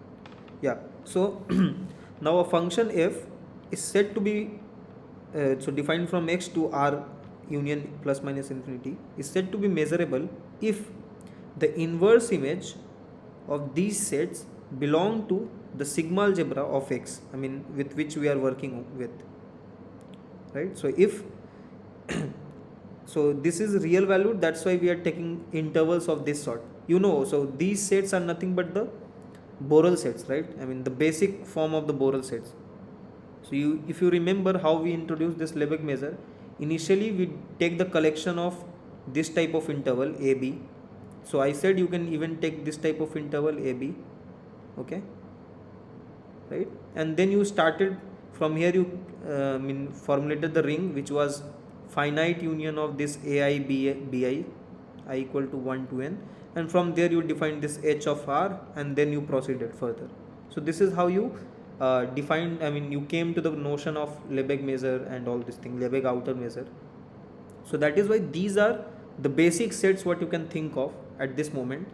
Yeah, so now a function f is said to be so defined from x to r union plus minus infinity is said to be measurable if the inverse image of these sets belong to the sigma algebra of x, I mean, with which we are working with, right? So if so this is real valued, that's why we are taking intervals of this sort, you know. So these sets are nothing but the Borel sets, right? I mean, the basic form of the Borel sets. So if you remember how we introduced this Lebesgue measure, initially we take the collection of this type of interval AB. So I said you can even take this type of interval AB, okay, right? And then you started from here, you formulated the ring, which was finite union of this AI BI I equal to 1 to n, and from there you define this H of R, and then you proceeded further. So this is how you defined, I mean, you came to the notion of Lebesgue measure and all this thing, Lebesgue outer measure. So that is why these are the basic sets what you can think of at this moment.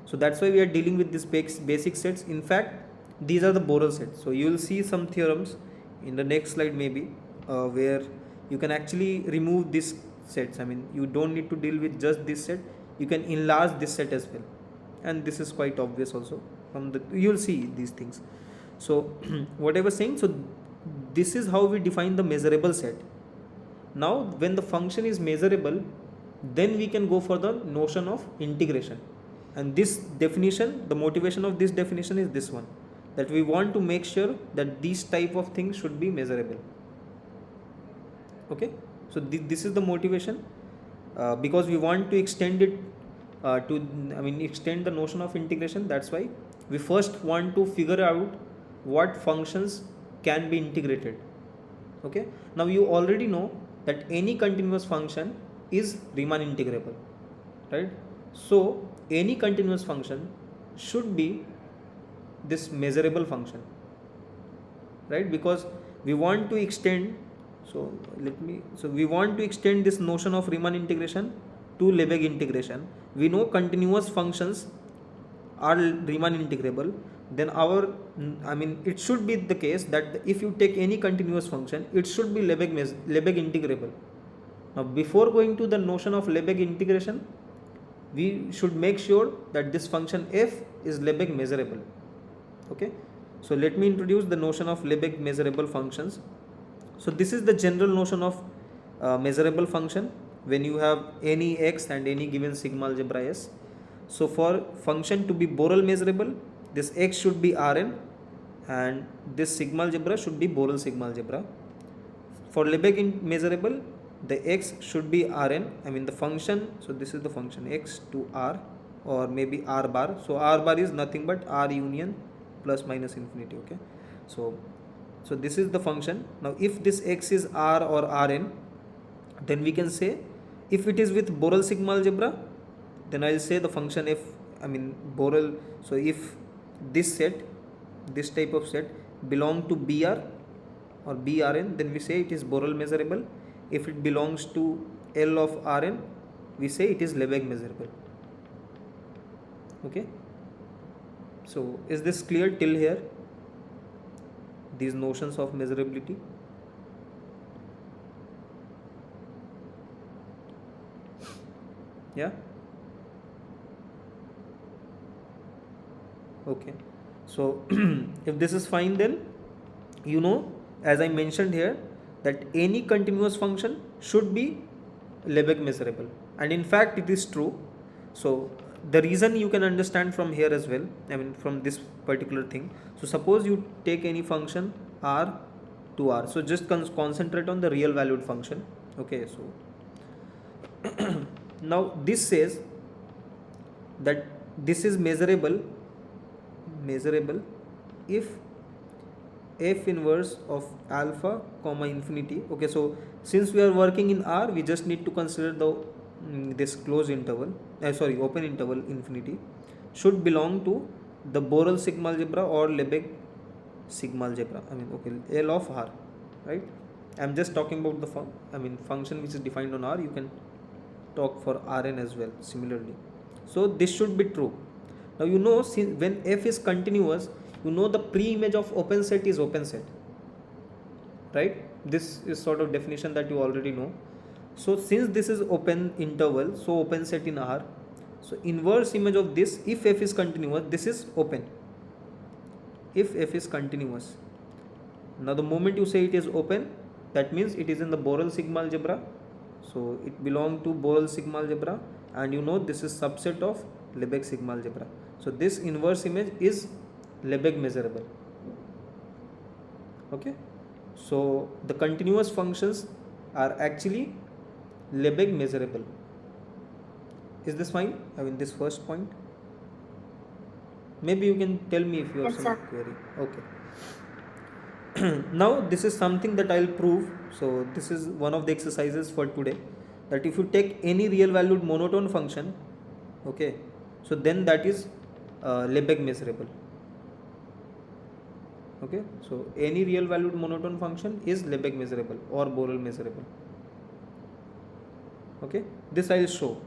So that's why we are dealing with these basic sets. In fact, these are the Borel sets. So you will see some theorems in the next slide maybe where you can actually remove these sets. I mean, you don't need to deal with just this set, you can enlarge this set as well, and this is quite obvious also from the, you will see these things. So what I was saying, so this is how we define the measurable set. Now when the function is measurable, then we can go for the notion of integration, and this definition, the motivation of this definition is this one, that we want to make sure that these type of things should be measurable. Okay, so this is the motivation, because we want to extend it extend the notion of integration. That's why we first want to figure out what functions can be integrated. Okay, now you already know that any continuous function is Riemann integrable, right? So any continuous function should be this measurable function, right? Because we want to extend, so we want to extend this notion of Riemann integration to Lebesgue integration. We know continuous functions are Riemann integrable, then it should be the case that if you take any continuous function, it should be Lebesgue integrable. Now before going to the notion of Lebesgue integration, we should make sure that this function f is Lebesgue measurable. Okay, so let me introduce the notion of Lebesgue measurable functions. So this is the general notion of measurable function when you have any x and any given sigma algebra S. So for function to be Borel measurable, this x should be Rn and this sigma algebra should be Borel sigma algebra. For Lebesgue measurable, the x should be Rn, I mean the function, so this is the function x to R, or maybe R bar. So R bar is nothing but R union plus minus infinity. Okay, so this is the function. Now if this x is R or Rn, then we can say, if it is with Borel sigma algebra, then I'll say the function f, I mean Borel. So if this set, this type of set belong to Br or Brn, then we say it is Borel measurable. If it belongs to L of Rn, we say it is Lebesgue measurable. Okay, so is this clear till here, these notions of measurability? Yeah, okay. So if this is fine, then you know, as I mentioned here, that any continuous function should be Lebesgue measurable, and in fact it is true. So the reason you can understand from here as well, I mean from this particular thing. So suppose you take any function R to R, so just concentrate on the real valued function. Okay, so now this says that this is measurable if f inverse of alpha comma infinity. Okay, so since we are working in R, we just need to consider the this closed interval, open interval infinity should belong to the Borel sigma algebra or Lebesgue sigma algebra. I mean, okay, L of R, right? I'm just talking about the function which is defined on R. You can talk for Rn as well similarly. So this should be true. Now you know, since when f is continuous, you know the pre-image of open set is open set, right? This is sort of definition that you already know. So since this is open interval, so open set in R, so inverse image of this, if f is continuous, this is open. If f is continuous, now the moment you say it is open, that means it is in the Borel sigma algebra. So it belongs to Borel sigma algebra, and you know this is subset of Lebesgue sigma algebra. So this inverse image is Lebesgue measurable. Okay, so the continuous functions are actually Lebesgue measurable. Is this fine? I mean, this first point. Maybe you can tell me if you have some query. Okay. Now this is something that I'll prove. So this is one of the exercises for today, that if you take any real valued monotone function, okay, so then that is Lebesgue measurable. Okay, so any real valued monotone function is Lebesgue measurable or Borel measurable. Okay, this I will show.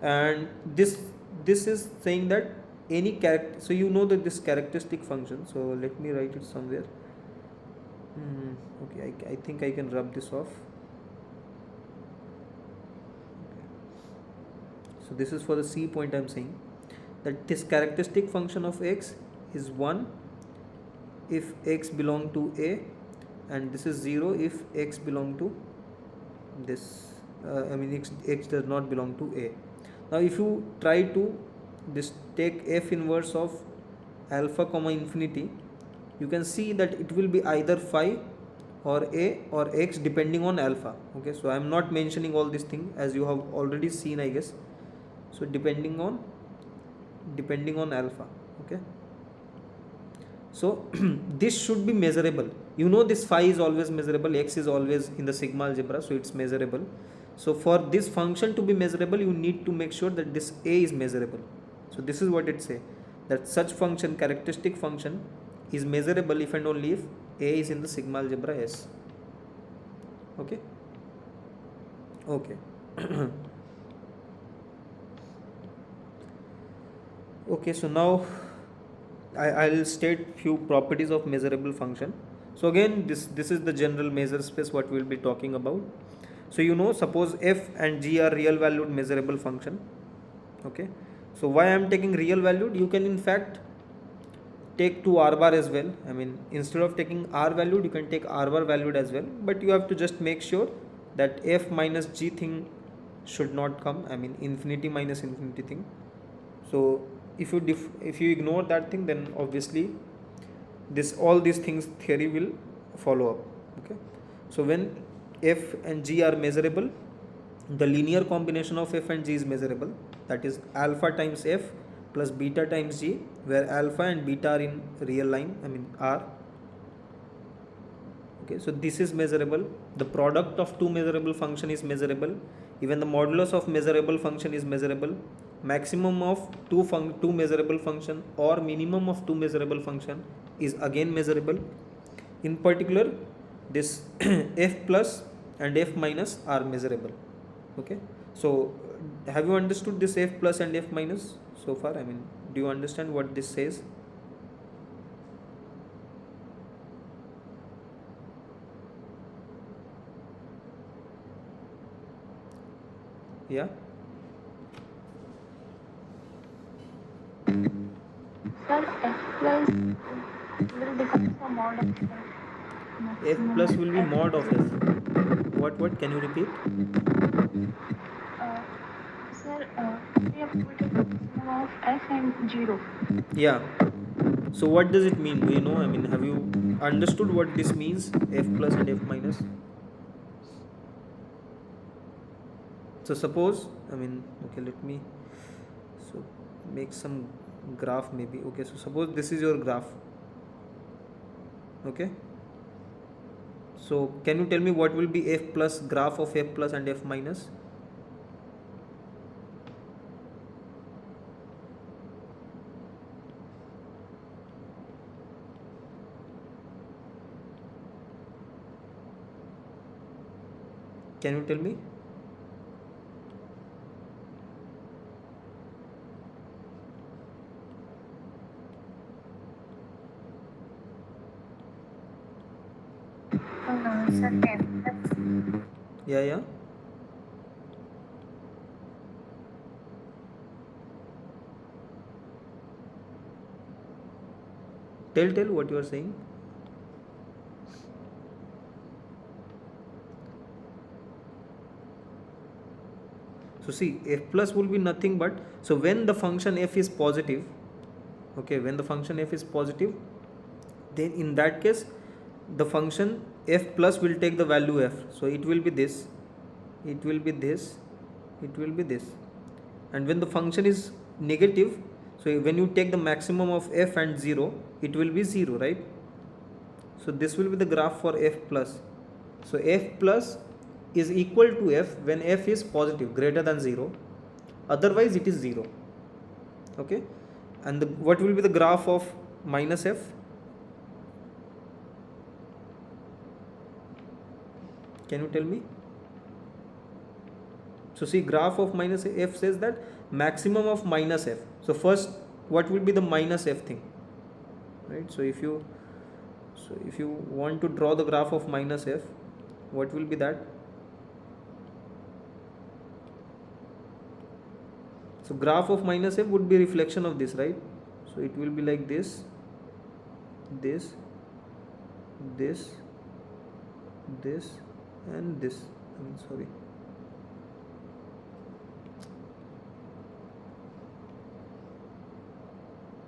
And this is saying that any character, so you know that this characteristic function, so let me write it somewhere. Okay, I think I can rub this off. Okay. So this is for the C point. I'm saying that this characteristic function of x is 1 if x belong to A, and this is 0 if x belong to this, x does not belong to A. Now if you try to take f inverse of alpha comma infinity, you can see that it will be either phi or A or x depending on alpha. Okay, so I am not mentioning all these things, as you have already seen, I guess. So depending on alpha. Okay, so this should be measurable. You know this phi is always measurable, x is always in the sigma algebra, so it's measurable. So for this function to be measurable, you need to make sure that this A is measurable. So this is what it says, that such function, characteristic function, is measurable if and only if A is in the sigma algebra S. Okay. Okay. Okay, so now I'll state few properties of measurable function. So again, this is the general measure space what we'll be talking about. So you know, suppose f and g are real valued measurable function. Okay, so why I'm taking real valued, you can in fact take to r bar as well. I mean, instead of taking r valued, you can take r bar valued as well, but you have to just make sure that f minus g thing should not come, I mean infinity minus infinity thing. So if you ignore that thing, then obviously all these things theory will follow up. Okay, so when f and g are measurable, the linear combination of f and g is measurable, that is alpha times f plus beta times g, where alpha and beta are in real line, r. Okay, so this is measurable. The product of two measurable function is measurable. Even the modulus of measurable function is measurable. Maximum of two measurable function or minimum of two measurable function is again measurable. In particular, this f plus and f minus are measurable. Okay, so have you understood this f plus and f minus so far? Do you understand what this says? Yeah. Sir, f plus will become the mod of F plus will be mod of f. What can you repeat? Sir, we have put a maximum of f and 0. Yeah. So what does it mean? Do you know? Have you understood what this means? F plus and f minus. So suppose, okay, let me make some graph maybe. Okay, so suppose this is your graph. Okay. So can you tell me what will be f plus, graph of f plus and f minus? Can you tell me? Sir, Yeah. Tell what you are saying. So see, f plus will be nothing but, so when the function f is positive, okay, when the function f is positive, then in that case the function f plus will take the value f. So it will be this, it will be this, it will be this. And when the function is negative, so when you take the maximum of f and 0, it will be 0, right? So this will be the graph for f plus. So f plus is equal to f when f is positive, greater than 0, otherwise it is 0. Okay, and what will be the graph of minus f? Can you tell me? So see, graph of minus f says that maximum of minus f. So first, what will be the minus f thing, right? So if you want to draw the graph of minus f, what will be that? So graph of minus f would be reflection of this, right? So it will be like this, this, this, this, and this. Sorry.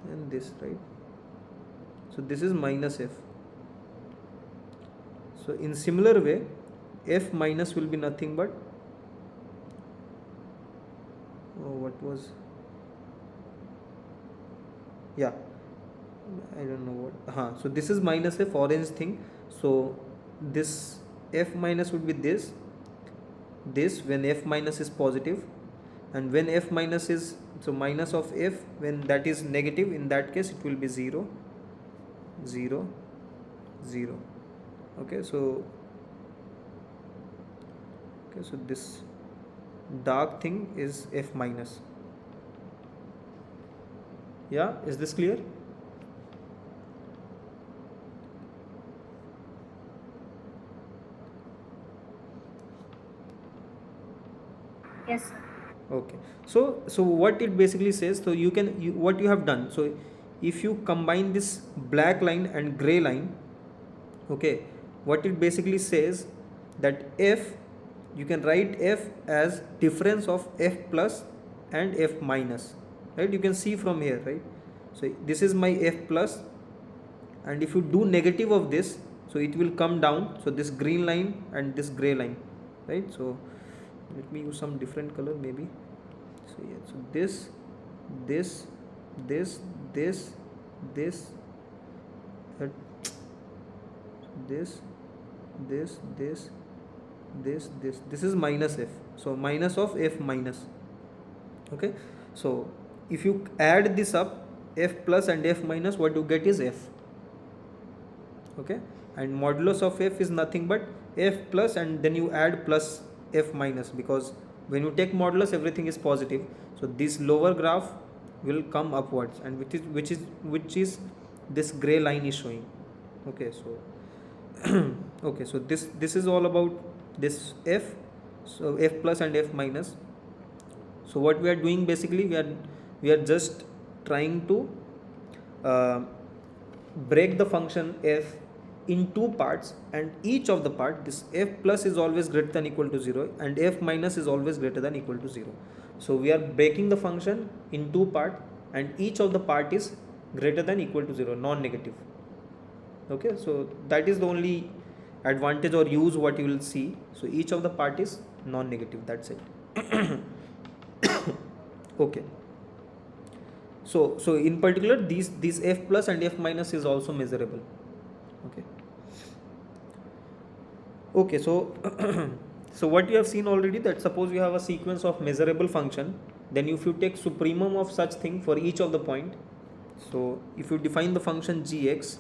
And this, right? So this is minus f. So in similar way, f minus will be nothing but, what was, yeah, I don't know what, so this is minus f, orange thing. So this f minus would be this when f minus is positive, and when f minus is, so minus of f when that is negative, in that case it will be 0, 0, 0. Okay, so this dark thing is f minus. Yeah, is this clear? Yes, sir. Okay, so what it basically says, so what you have done, so if you combine this black line and gray line, okay, what it basically says that f, you can write f as difference of f plus and f minus, right? You can see from here, right? So this is my f plus, and if you do negative of this, so so it will come down. So this green line and this gray line, right? So let me use some different color maybe. So yeah, so this this this this this uh, this this this is minus f, so minus of f minus. Okay, so if you add this up, f plus and f minus, what you get is f. Okay, and modulus of f is nothing but f plus and then you add plus f minus, because when you take modulus everything is positive. So this lower graph will come upwards, and which is this gray line is showing. Okay, so okay, so this is all about this f, so f plus and f minus. So what we are doing basically, we are just trying to break the function f in two parts, and each of the part, this f plus is always greater than equal to 0 and f minus is always greater than equal to 0. So we are breaking the function in two part, and each of the part is greater than equal to 0, non-negative. Okay, so that is the only advantage or use what you will see. So each of the part is non-negative, that's it. Okay, so in particular these f plus and f minus is also measurable. Okay, so so what you have seen already, that suppose you have a sequence of measurable function, then if you take supremum of such thing for each of the point, so if you define the function gx,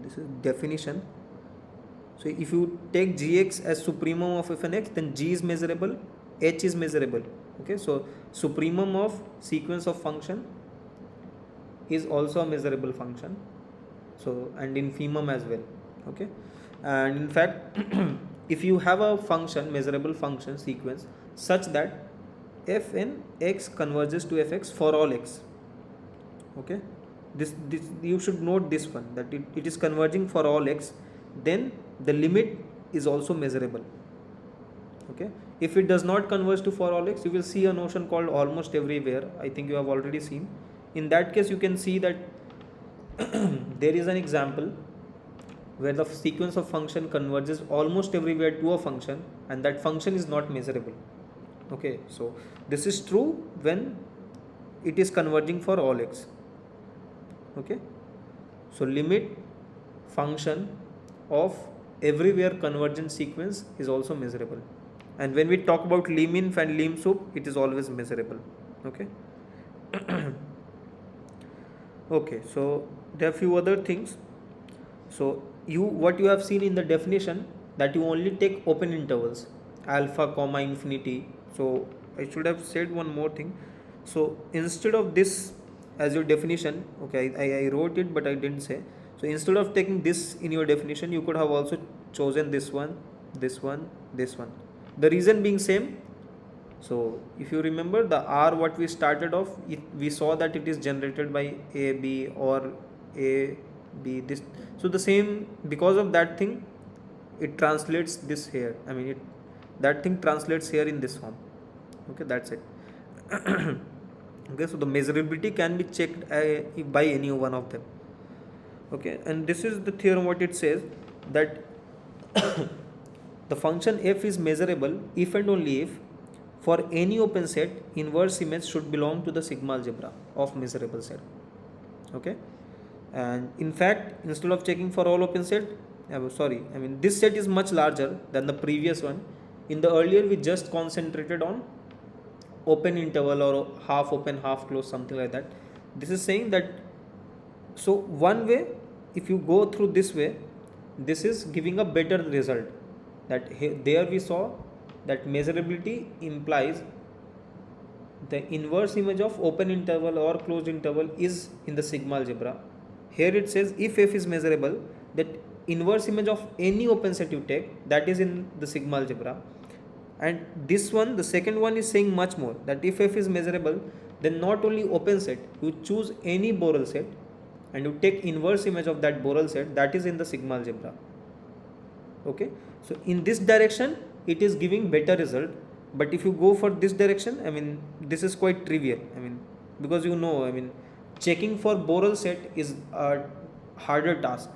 this is definition. So if you take gx as supremum of f and x, then g is measurable, h is measurable. Okay, so supremum of sequence of function is also a measurable function, so and infimum as well. Okay, and in fact if you have a function, measurable function sequence, such that f in x converges to fx for all x. Okay, this you should note this one, that it is converging for all x, then the limit is also measurable. Okay, if it does not converge to for all x, you will see a notion called almost everywhere. I think you have already seen. In that case you can see that there is an example where the sequence of function converges almost everywhere to a function, and that function is not measurable. Okay, so this is true when it is converging for all x. Okay, so limit function of everywhere convergent sequence is also measurable, and when we talk about lim-inf and lim-sup, it is always measurable. Okay. Okay, so there are few other things. So what you have seen in the definition, that you only take open intervals, alpha comma infinity. So I should have said one more thing. So instead of this as your definition, okay, I wrote it but I didn't say. So instead of taking this in your definition, you could have also chosen this one, this one, this one. The reason being same. So if you remember the R what we started off, we saw that it is generated by A, B or A, B, this. So the same, because of that thing, it translates this here. I mean, that thing translates here in this form. Okay, that's it. Okay, so the measurability can be checked by any one of them. Okay, and this is the theorem what it says, that the function f is measurable if and only if for any open set, inverse image should belong to the sigma algebra of measurable set. Okay, and in fact instead of checking for all open set, this set is much larger than the previous one. In the earlier we just concentrated on open interval or half open half closed, something like that. This is saying that, so one way, if you go through this way, this is giving a better result, that there we saw that measurability implies the inverse image of open interval or closed interval is in the sigma algebra. Here it says if f is measurable, that inverse image of any open set you take, that is in the sigma algebra. And this one, the second one, is saying much more, that if f is measurable, then not only open set, you choose any Borel set and you take inverse image of that Borel set, that is in the sigma algebra. Okay, so in this direction it is giving better result, but if you go for this direction, I mean, this is quite trivial. I mean, because you know, checking for Borel set is a harder task.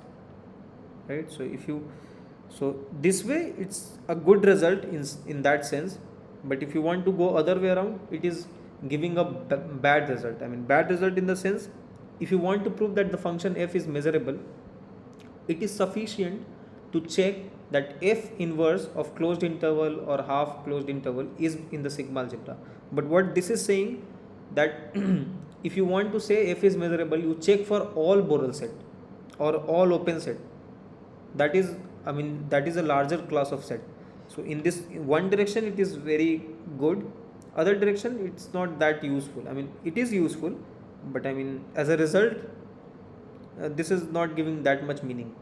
right? So if you, so this way it's a good result in that sense, but if you want to go other way around, it is giving a bad result. I mean bad result in the sense, if you want to prove that the function f is measurable, it is sufficient to check that f inverse of closed interval or half closed interval is in the sigma algebra. But what this is saying, that if you want to say f is measurable, you check for all Borel set or all open set. That is, I mean, that is a larger class of set. So in this one direction it is very good, other direction it's not that useful. I mean it is useful, but I mean as a result, this is not giving that much meaning.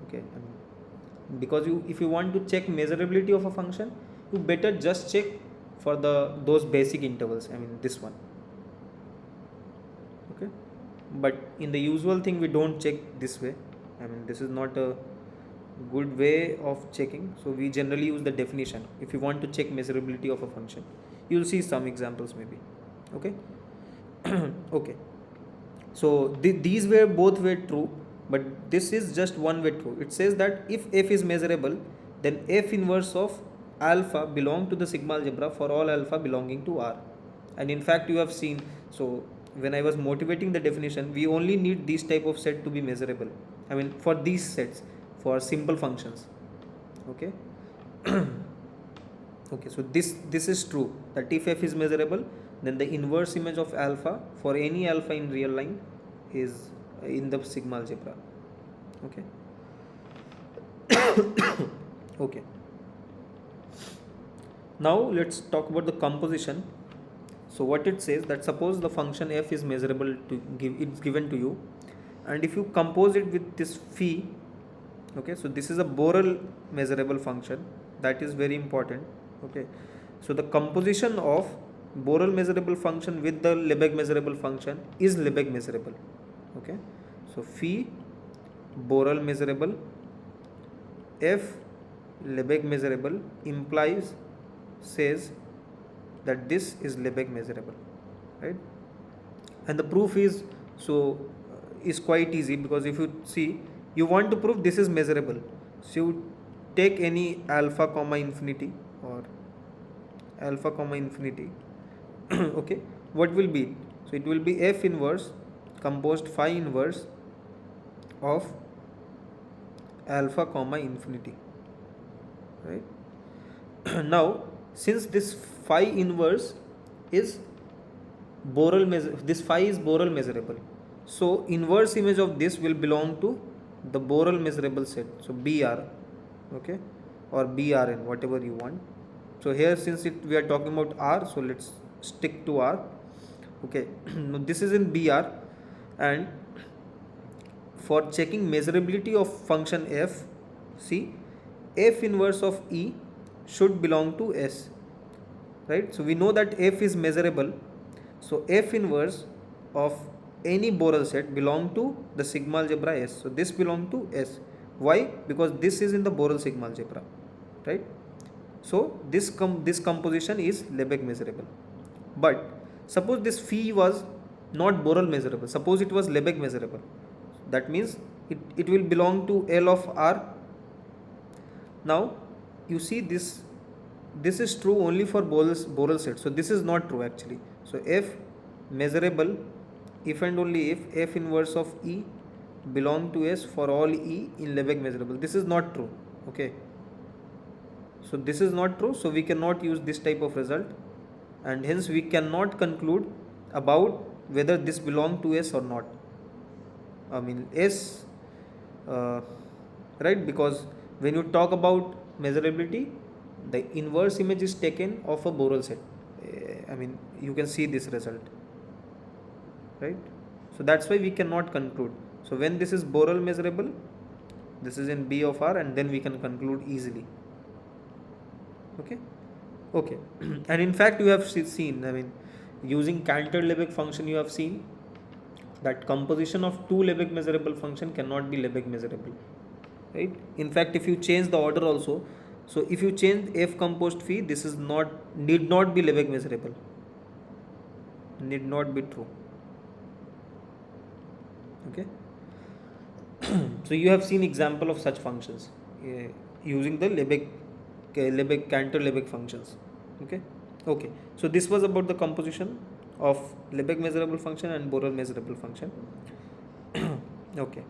Okay, I mean, because you, if you want to check measurability of a function, you better just check for those basic intervals. I mean this one. Okay, but in the usual thing we don't check this way. I mean this is not a good way of checking. So we generally use the definition if you want to check measurability of a function. You'll see some examples maybe. Okay. Okay, so these were both were true, but this is just one way true. It says that if f is measurable, then f inverse of alpha belong to the sigma algebra for all alpha belonging to R. And in fact you have seen, so when I was motivating the definition, we only need this type of set to be measurable. I mean for these sets, for simple functions. Okay. Okay, so this is true, that if f is measurable, then the inverse image of alpha for any alpha in real line is in the sigma algebra. Okay. Okay, now let's talk about the composition. So what it says, that suppose the function f is measurable, to give, it's given to you, and if you compose it with this phi. Okay, so this is a Borel measurable function, that is very important. Okay, so the composition of Borel measurable function with the Lebesgue measurable function is Lebesgue measurable. Okay, so phi Borel measurable f Lebesgue measurable implies, says that this is Lebesgue measurable, right? And the proof is, so is quite easy, because if you see, you want to prove this is measurable, so you take any alpha comma infinity or alpha comma infinity. Okay, what will be it? So it will be f inverse composed phi inverse of alpha comma infinity, right? Now since this phi inverse is Borel this phi is Borel measurable, so inverse image of this will belong to the Borel measurable set, so BR. Okay, or BRN, whatever you want. So here since we are talking about R, so let's stick to R. Okay, now this is in BR, and for checking measurability of function f, see, f inverse of E should belong to S, right? So we know that f is measurable, so f inverse of any Borel set belong to the sigma algebra S. So this belong to S. Why? Because this is in the Borel sigma algebra, right? So this composition is Lebesgue measurable. But suppose this phi was not Borel measurable, suppose it was Lebesgue measurable, that means it will belong to L of R. Now you see this is true only for Borel set, so this is not true actually. So f measurable if and only if f inverse of E belong to S for all E in Lebesgue measurable. This is not true. Okay, so this is not true, so we cannot use this type of result, and hence we cannot conclude about whether this belong to S or not. I mean S, right? Because when you talk about measurability, the inverse image is taken of a Borel set. I mean you can see this result, right? So that's why we cannot conclude. So when this is Borel measurable, this is in B of R, and then we can conclude easily. Okay, okay. And in fact you have seen, I mean using Cantor-Lebesgue function, you have seen that composition of two Lebesgue measurable function cannot be Lebesgue measurable, right? In fact if you change the order also, so if you change f composed phi, this is need not be Lebesgue measurable, need not be true. Okay. So you have seen example of such functions using the Cantor-Lebesgue functions. Okay. Okay. So this was about the composition of Lebesgue measurable function and Borel measurable function. Okay.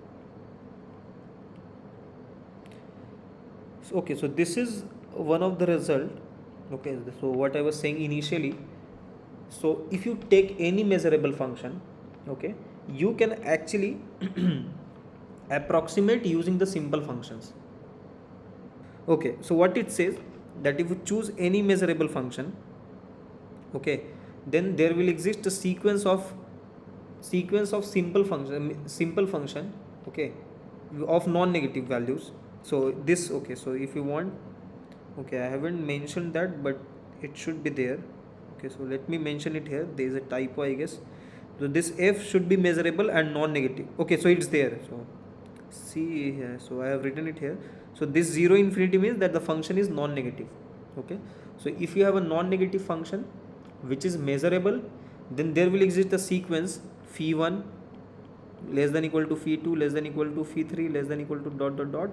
So, okay. So this is one of the result. Okay. So what I was saying initially. So if you take any measurable function, okay, you can actually approximate using the simple functions. Okay, so what it says that if you choose any measurable function, okay, then there will exist a sequence of simple function, okay, of non-negative values. So this, okay, so if you want, okay, I haven't mentioned that, but it should be there. Okay, so let me mention it here. There is a typo, I guess. So this f should be measurable and non-negative. Okay, so it's there. So see here, so I have written it here. So this 0 infinity means that the function is non-negative. Okay, so if you have a non-negative function which is measurable, then there will exist a sequence phi1 less than equal to phi2 less than equal to phi3 less than equal to dot dot dot.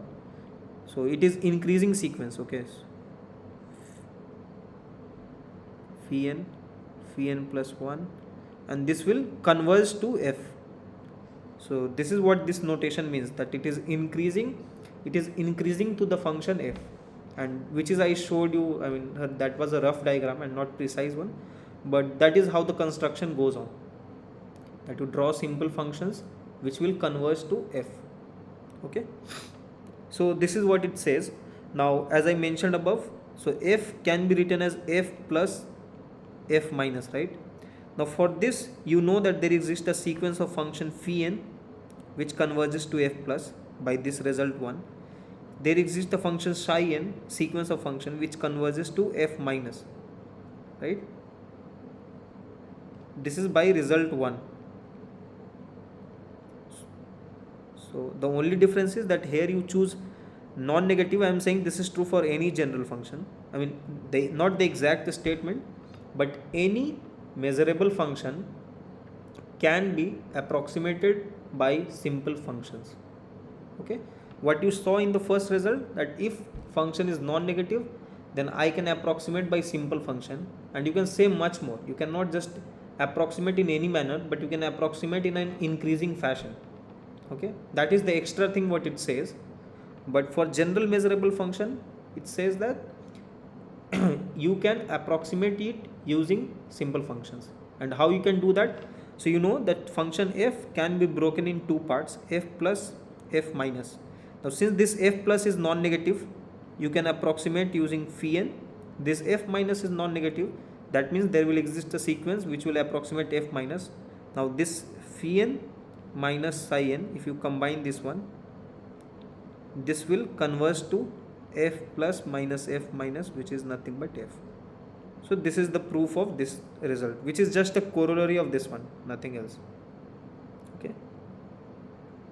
So it is increasing sequence. Okay, phi n plus 1, and this will converge to f. So this is what this notation means, that it is increasing to the function f, and which is I showed you. I mean, that was a rough diagram and not precise one, but that is how the construction goes on, that you draw simple functions which will converge to f. Okay, so this is what it says. Now as I mentioned above, so f can be written as f plus f minus, right? Now for this, you know that there exists a sequence of function phi n which converges to f plus by this result 1. There exists a function psi n, sequence of function which converges to f minus, right? This is by result 1. So the only difference is that here you choose non-negative. I am saying this is true for any general function. I mean, not the exact statement, but any measurable function can be approximated by simple functions. Okay, what you saw in the first result, that if function is non-negative, then I can approximate by simple function, and you can say much more. You cannot just approximate in any manner, but you can approximate in an increasing fashion. Okay, that is the extra thing what it says. But for general measurable function, it says that you can approximate it using simple functions. And how you can do that? So you know that function f can be broken in two parts, f plus, f minus. Now since this f plus is non-negative, you can approximate using phi n. This f minus is non-negative, that means there will exist a sequence which will approximate f minus. Now this phi n minus psi n, if you combine this one, this will converge to f plus minus f minus, which is nothing but f. So this is the proof of this result, which is just a corollary of this one, nothing else. Okay.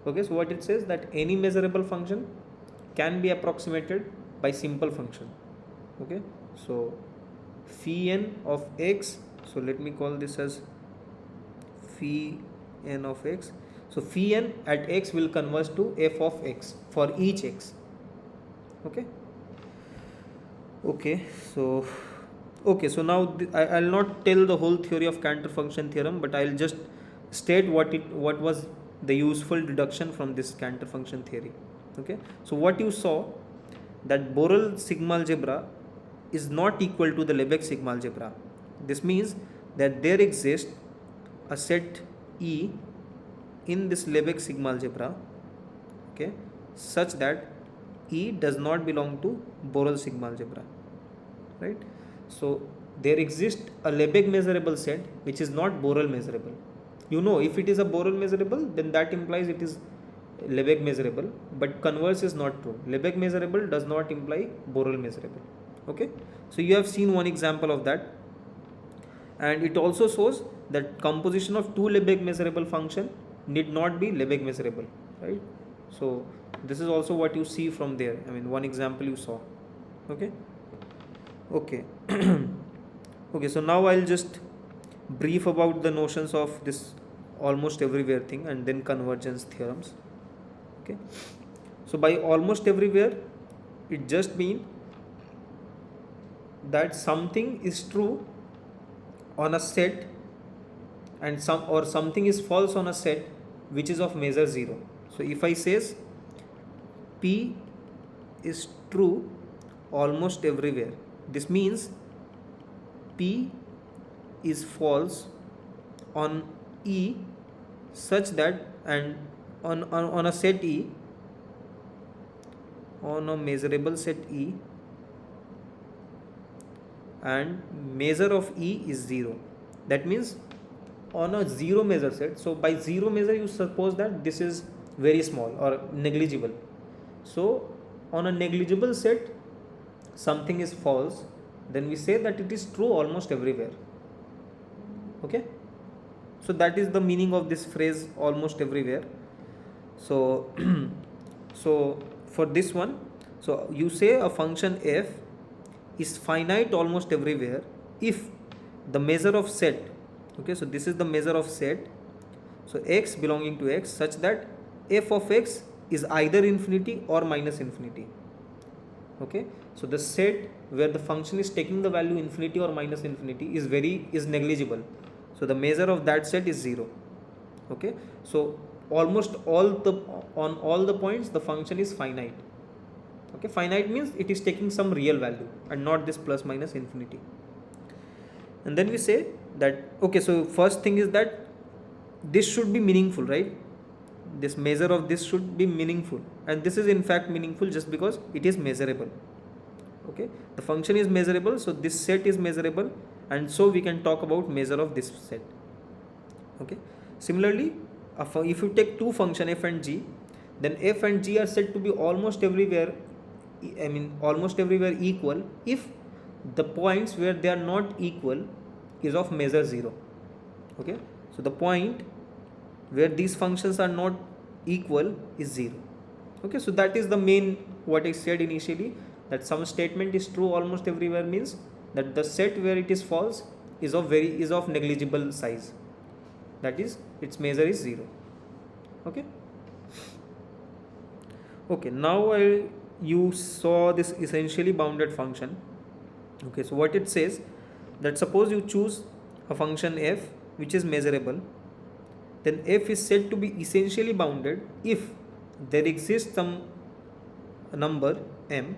Okay, so what it says, that any measurable function can be approximated by simple function. Okay, so phi n of x, so let me call this as phi n of x. So phi n at x will converge to f of x for each x. Okay. Okay, so now I'll not tell the whole theory of Cantor function theorem, but I'll just state what was the useful deduction from this Cantor function theory. Okay, so what you saw, that Borel sigma algebra is not equal to the Lebesgue sigma algebra. This means that there exists a set E in this Lebesgue sigma algebra, okay, such that E does not belong to Borel sigma algebra, right? So there exists a Lebesgue measurable set which is not Borel measurable. You know, if it is a Borel measurable, then that implies it is Lebesgue measurable, but converse is not true. Lebesgue measurable does not imply Borel measurable. Okay, so you have seen one example of that, and it also shows that composition of two Lebesgue measurable function need not be Lebesgue measurable, right? So this is also what you see from there. I mean, one example you saw. Okay. Okay, so now I'll just brief about the notions of this almost everywhere thing, and then convergence theorems. Okay, so by almost everywhere, it just means that something is true on a set and something is false on a set which is of measure 0. So if I says P is true almost everywhere, this means P is false on E such that, and on a set E, on a measurable set E, and measure of E is 0. That means on a 0 measure set, so by 0 measure you suppose that this is very small or negligible. So on a negligible set something is false, then we say that it is true almost everywhere. Okay, so that is the meaning of this phrase almost everywhere. So so for this one, so you say a function f is finite almost everywhere if the measure of set, okay, so this is the measure of set, so x belonging to x, such that f of x is either infinity or minus infinity. Okay, so the set where the function is taking the value infinity or minus infinity is negligible, so the measure of that set is 0. Okay, so almost on all the points the function is finite. Okay, finite means it is taking some real value and not this plus minus infinity. And then we say that, okay, so first thing is that this should be meaningful, right? This measure of this should be meaningful, and this is in fact meaningful just because it is measurable. Okay, the function is measurable, so this set is measurable, and so we can talk about measure of this set. Okay, similarly, if you take two function f and g, then f and g are said to be almost everywhere, almost everywhere equal if the points where they are not equal is of measure 0. Okay, so the point where these functions are not equal is 0. Okay, so that is the main what I said initially, that some statement is true almost everywhere means that the set where it is false is of negligible size, that is its measure is 0. Okay, okay, now you saw this essentially bounded function. Okay, so what it says, that suppose you choose a function f which is measurable, then f is said to be essentially bounded if there exists some number m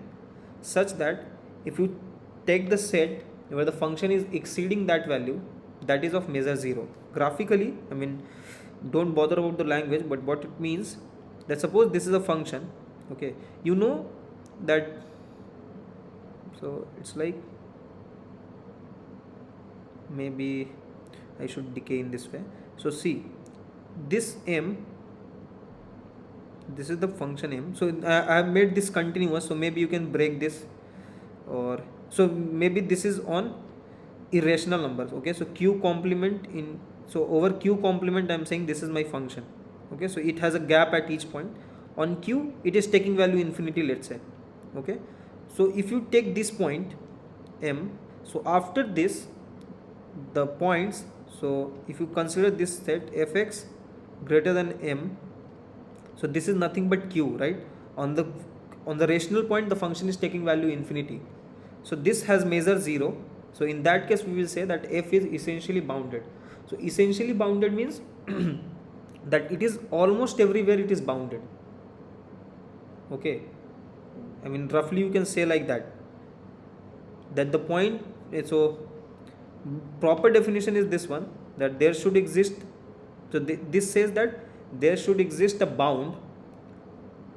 such that if you take the set where the function is exceeding that value, that is of measure 0. Graphically, don't bother about the language, but what it means, that suppose this is a function, okay, you know that, so it's like, maybe I should decay in this way. So see, this m, this is the function m, so I have made this continuous, so maybe you can break this, or so maybe this is on irrational numbers. Okay, so q complement in, so over q complement I am saying this is my function. Okay, so it has a gap at each point. On q it is taking value infinity, let's say. Okay, so if you take this point m, so after this the points, so if you consider this set fx greater than m, so this is nothing but q, right? On the rational point the function is taking value infinity, so this has measure 0. So in that case we will say that f is essentially bounded. So essentially bounded means that it is almost everywhere it is bounded. Okay, roughly you can say like that, that the point, so proper definition is this one, that there should exist, so this says that there should exist a bound,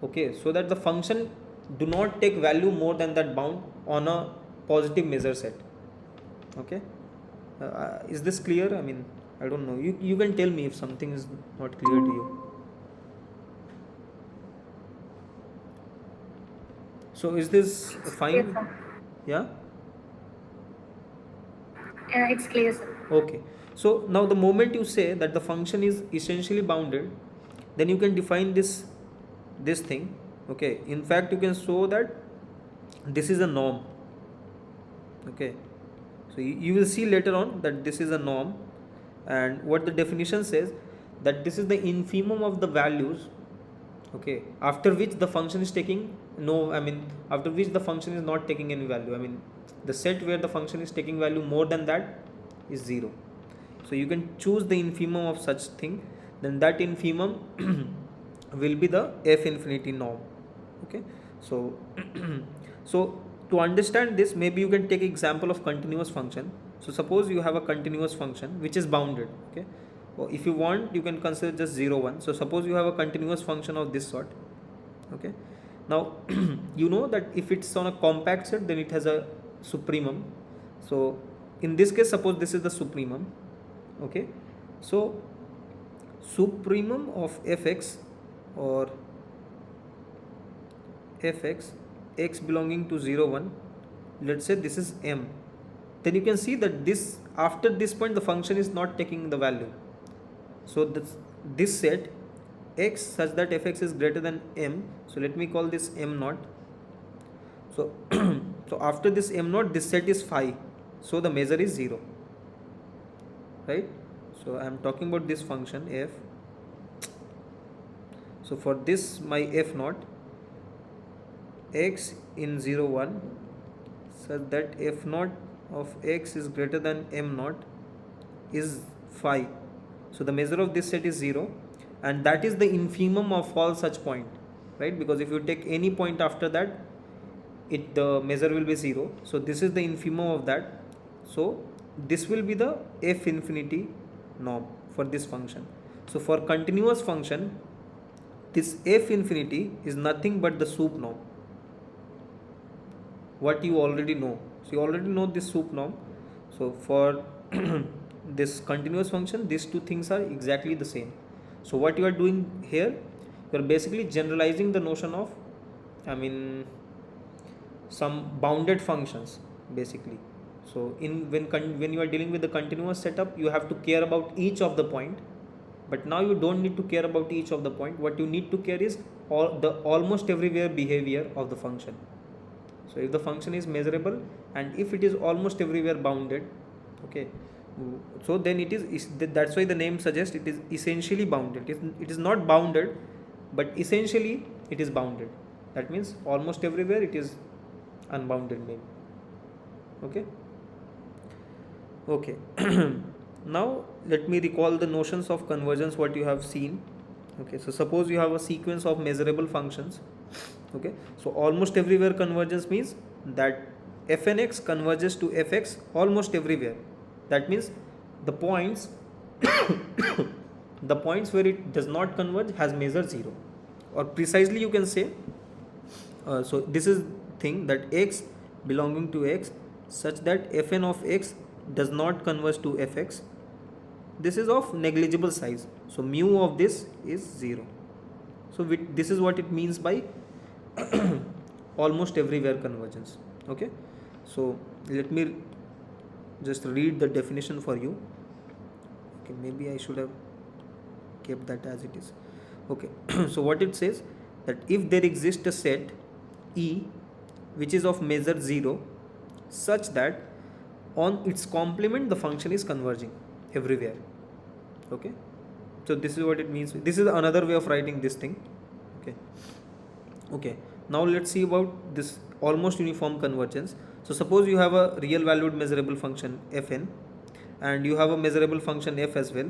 okay, so that the function do not take value more than that bound on a positive measure set. Okay, is this clear? I don't know, you can tell me if something is not clear to you. So is this fine? Yes, sir. Yeah, It's clear, sir. okay. So now the moment you say that the function is essentially bounded, then you can define this thing. Okay, in fact you can show that this is a norm. Okay, so you will see later on that this is a norm, and what the definition says, that this is the infimum of the values Okay, after which the function is taking no, I mean after which the function is not taking any value. I mean the set where the function is taking value more than that is 0. So you can choose the infimum of such thing, then that infimum will be the f infinity norm. Okay, so so to understand this, maybe you can take example of continuous function. So suppose you have a continuous function which is bounded. Okay, or if you want you can consider just 0 1. So suppose you have a continuous function of this sort. Okay, now you know that if it's on a compact set then it has a supremum. So in this case, suppose this is the supremum. Okay, so supremum of fx or fx, x belonging to 0 1, let's say this is m, then you can see that this after this point the function is not taking the value. So this set x such that fx is greater than m, so let me call this m naught. So so after this m naught, this set is phi, so the measure is 0, right? So I am talking about this function f. So for this my f naught, x in 0 1 such that f naught of x is greater than m naught is phi. So the measure of this set is 0, and that is the infimum of all such point, right? Because if you take any point after that, the measure will be 0. So this is the infimum of that. So this will be the f infinity norm for this function. So for continuous function, this f infinity is nothing but the sup norm, what you already know. So you already know this sup norm. So for this continuous function, these two things are exactly the same. So what you are doing here, you are basically generalizing the notion of, I mean, some bounded functions basically. So when you are dealing with the continuous setup, you have to care about each of the point, but now you don't need to care about each of the point. What you need to care is almost everywhere behavior of the function. So if the function is measurable and if it is almost everywhere bounded, okay, so then that's why the name suggests it is essentially bounded. It is not bounded, but essentially it is bounded. That means almost everywhere it is unbounded maybe. Okay. Okay. Now let me recall the notions of convergence what you have seen. Okay, so suppose you have a sequence of measurable functions. Okay, so almost everywhere convergence means that fnx converges to fx almost everywhere. That means the points the points where it does not converge has measure 0, or precisely you can say, so this is thing that x belonging to x such that fn of x does not converge to fx, this is of negligible size, so mu of this is 0. So this is what it means by almost everywhere convergence. Okay, so let me just read the definition for you. Okay, maybe I should have kept that as it is. Okay, so what it says, that if there exists a set E which is of measure 0 such that on its complement the function is converging everywhere. Okay, so this is what it means. This is another way of writing this thing. Okay. Okay, now let's see about this almost uniform convergence. So suppose you have a real valued measurable function fn and you have a measurable function f as well.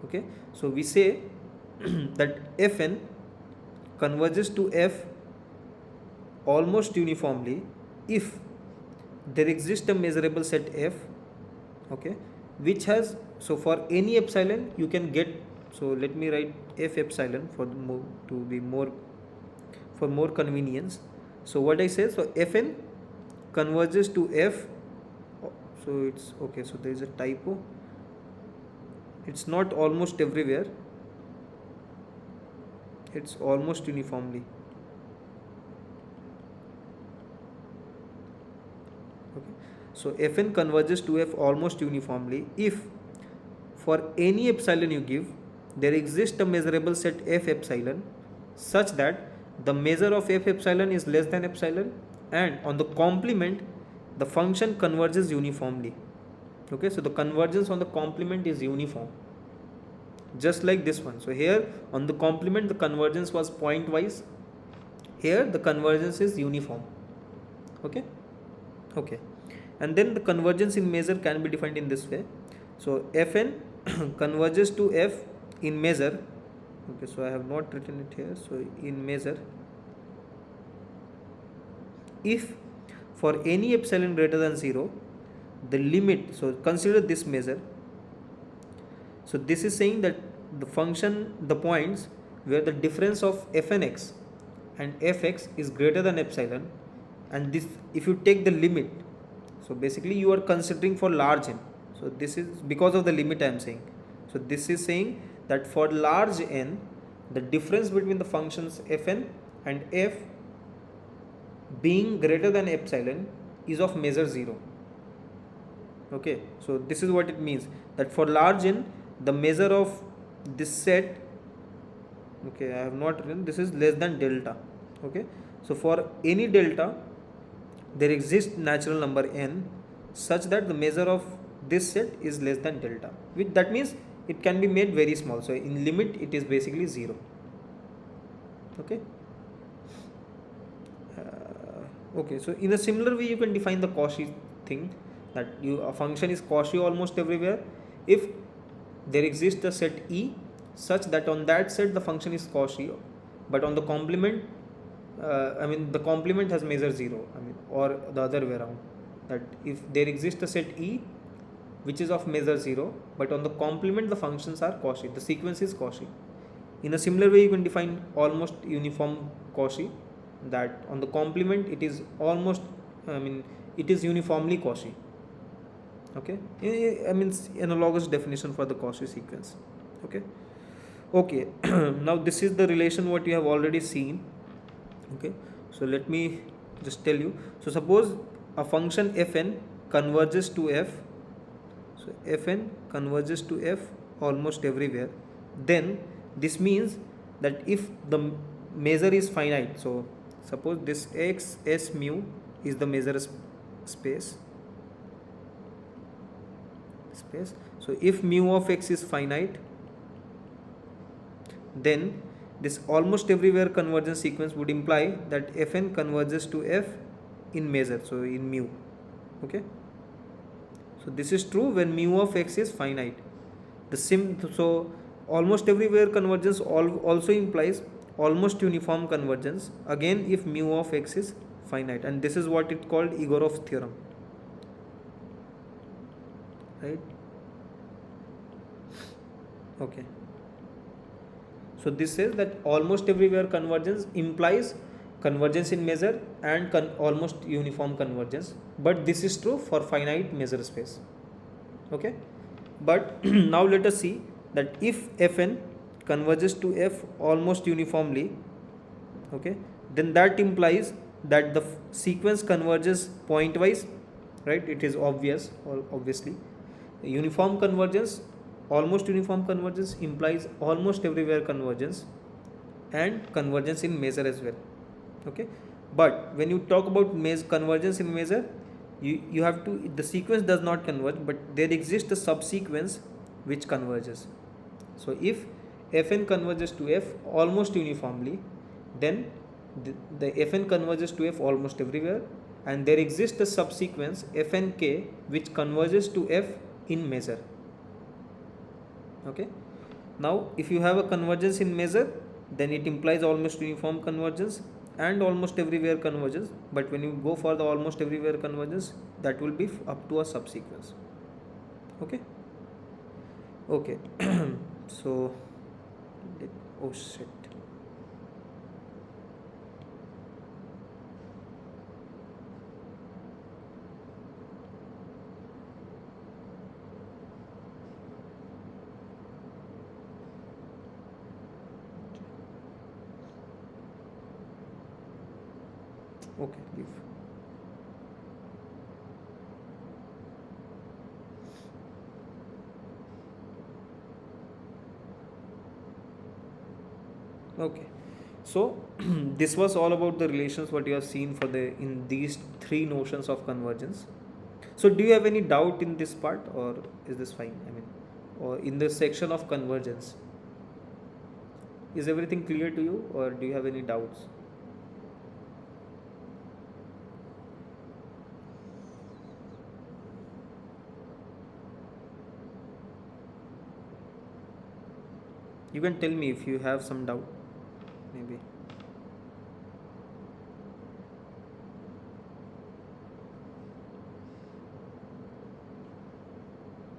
Okay, so we say that fn converges to f almost uniformly if there exists a measurable set f, okay, which has, so for any epsilon you can get, so let me write f epsilon for more convenience. So what I say, so fn converges to f, so it's okay, so there is a typo, it's not almost everywhere, it's almost uniformly. Okay, so fn converges to f almost uniformly if for any epsilon you give there exists a measurable set f epsilon such that the measure of f epsilon is less than epsilon and on the complement the function converges uniformly. Okay, so the convergence on the complement is uniform. just like this one. So here on the complement the convergence was pointwise, here the convergence is uniform. Okay. Okay, and then the convergence in measure can be defined in this way. So Fn converges to F in measure. Okay, so I have not written it here. So in measure, if for any epsilon greater than 0, the limit, so consider this measure. So this is saying that the function, the points where the difference of Fnx and Fx is greater than epsilon, and this, if you take the limit, so basically you are considering for large n. So this is because of the limit I am saying. So this is saying that for large n, the difference between the functions Fn and F being greater than epsilon is of measure 0. Okay, so this is what it means, that for large n, the measure of this set, okay, I have not written, this is less than delta. Okay, so for any delta there exists natural number n such that the measure of this set is less than delta, which that means it can be made very small. So in limit it is basically 0. Okay. Okay, so in a similar way you can define the Cauchy thing, that a function is Cauchy almost everywhere if there exists a set E such that on that set the function is Cauchy, but on the complement, the complement has measure 0, or the other way around, that if there exists a set E which is of measure 0, but on the complement the functions are Cauchy, the sequence is Cauchy. In a similar way you can define almost uniform Cauchy, that on the complement it is almost, it is uniformly Cauchy. Okay, analogous definition for the Cauchy sequence. Okay. Okay, now this is the relation what you have already seen. Okay, so let me just tell you. So suppose a function Fn converges to F. So Fn converges to F almost everywhere. Then this means that if the measure is finite, so suppose this x s mu is the measure space. So if mu of x is finite, then this almost everywhere convergence sequence would imply that Fn converges to F in measure, so in mu. Okay, so this is true when mu of x is finite. So almost everywhere convergence also implies almost uniform convergence, again if mu of x is finite, and this is what it called Egorov theorem, right? Okay, so this says that almost everywhere convergence implies convergence in measure and almost uniform convergence, but this is true for finite measure space. Okay, but now let us see that if Fn converges to F almost uniformly, okay, then that implies that the sequence converges pointwise, right? It is obvious, or obviously uniform convergence, almost uniform convergence implies almost everywhere convergence and convergence in measure as well. Okay, but when you talk about convergence in measure, you have to, the sequence does not converge, but there exists a subsequence which converges. So if Fn converges to F almost uniformly, then the Fn converges to F almost everywhere, and there exists a subsequence Fnk which converges to F in measure. Okay, now if you have a convergence in measure, then it implies almost uniform convergence and almost everywhere convergence, but when you go for the almost everywhere convergence, that will be up to a subsequence. Okay. Okay. So oh shit. Okay, leave. Okay, so this was all about the relations what you have seen for the in these three notions of convergence. So do you have any doubt in this part, or is this fine? or in the section of convergence. Is everything clear to you, or do you have any doubts? You can tell me if you have some doubt, maybe.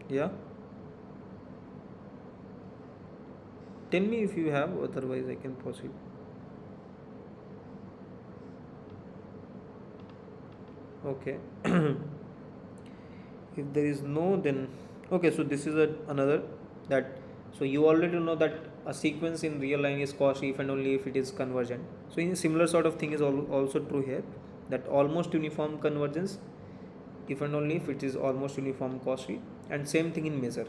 Yeah? Tell me if you have, otherwise I can proceed. Okay. If there is no, then okay, so this is another that, so you already know that a sequence in real line is Cauchy if and only if it is convergent. So in a similar sort of thing is also true here, that almost uniform convergence if and only if it is almost uniform Cauchy, and same thing in measure.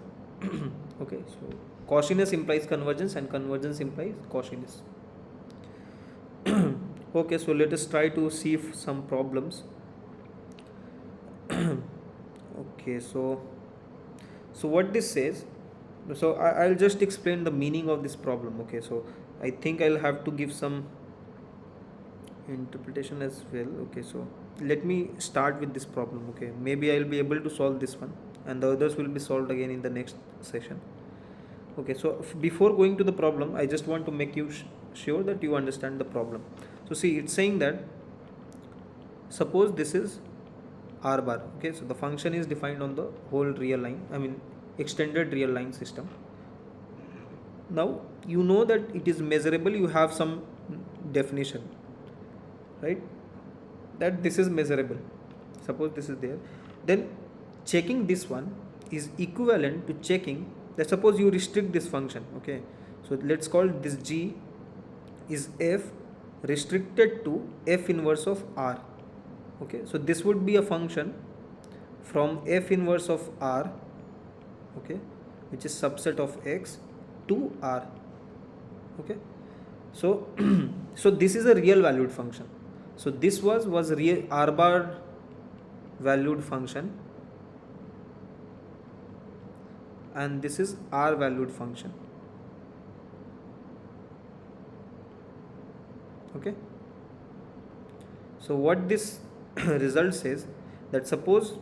Okay, so Cauchiness implies convergence and convergence implies Cauchiness. Okay, so let us try to see if some problems. Okay, so what this says, so I'll just explain the meaning of this problem. Okay, so I think I'll have to give some interpretation as well. Okay, so let me start with this problem. Okay, maybe I'll be able to solve this one and the others will be solved again in the next session. Okay, so before going to the problem, I just want to make you sure that you understand the problem. So see, it's saying that suppose this is r bar. Okay, so the function is defined on the whole real line, I mean extended real line system. Now you know that it is measurable, you have some definition, right, that this is measurable. Suppose this is there, then checking this one is equivalent to checking that suppose you restrict this function. Okay, so let's call this g is f restricted to f inverse of r. Okay, so this would be a function from f inverse of r, okay, which is subset of x, to r. Okay, so so this is a real valued function. So this was real r bar valued function, and this is r valued function. Okay, so what this result says, that suppose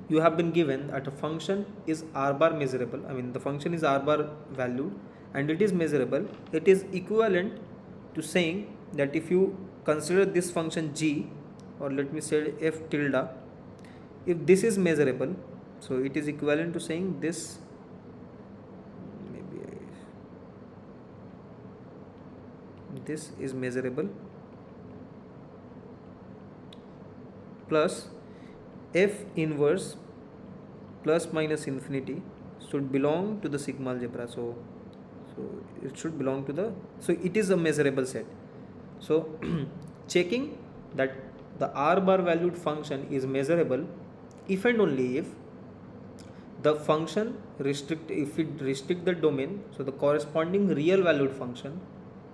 you have been given that a function is r bar measurable, I mean the function is r bar valued and it is measurable, it is equivalent to saying that if you consider this function g, or let me say f tilde, if this is measurable, so it is equivalent to saying this, maybe this is measurable plus f inverse plus minus infinity should belong to the sigma algebra. So it should belong to the, so it is a measurable set. So checking that the r bar valued function is measurable if and only if the function if it restrict the domain, so the corresponding real valued function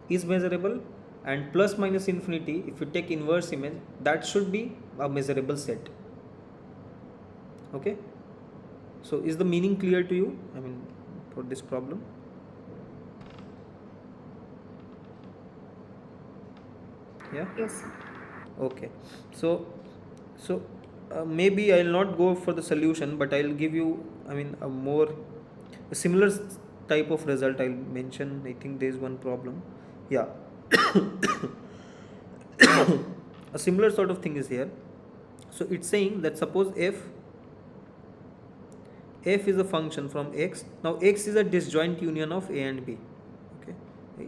is measurable, and plus minus infinity, if you take inverse image, that should be a measurable set. Okay, so is the meaning clear to you, I mean for this problem? Yeah. Yes, sir. Okay, so maybe I'll not go for the solution, but I'll give you, I mean a similar type of result I'll mention. I think there is one problem. Yeah. A similar sort of thing is here. So it's saying that suppose f is a function from x. Now x is a disjoint union of a and b. Okay,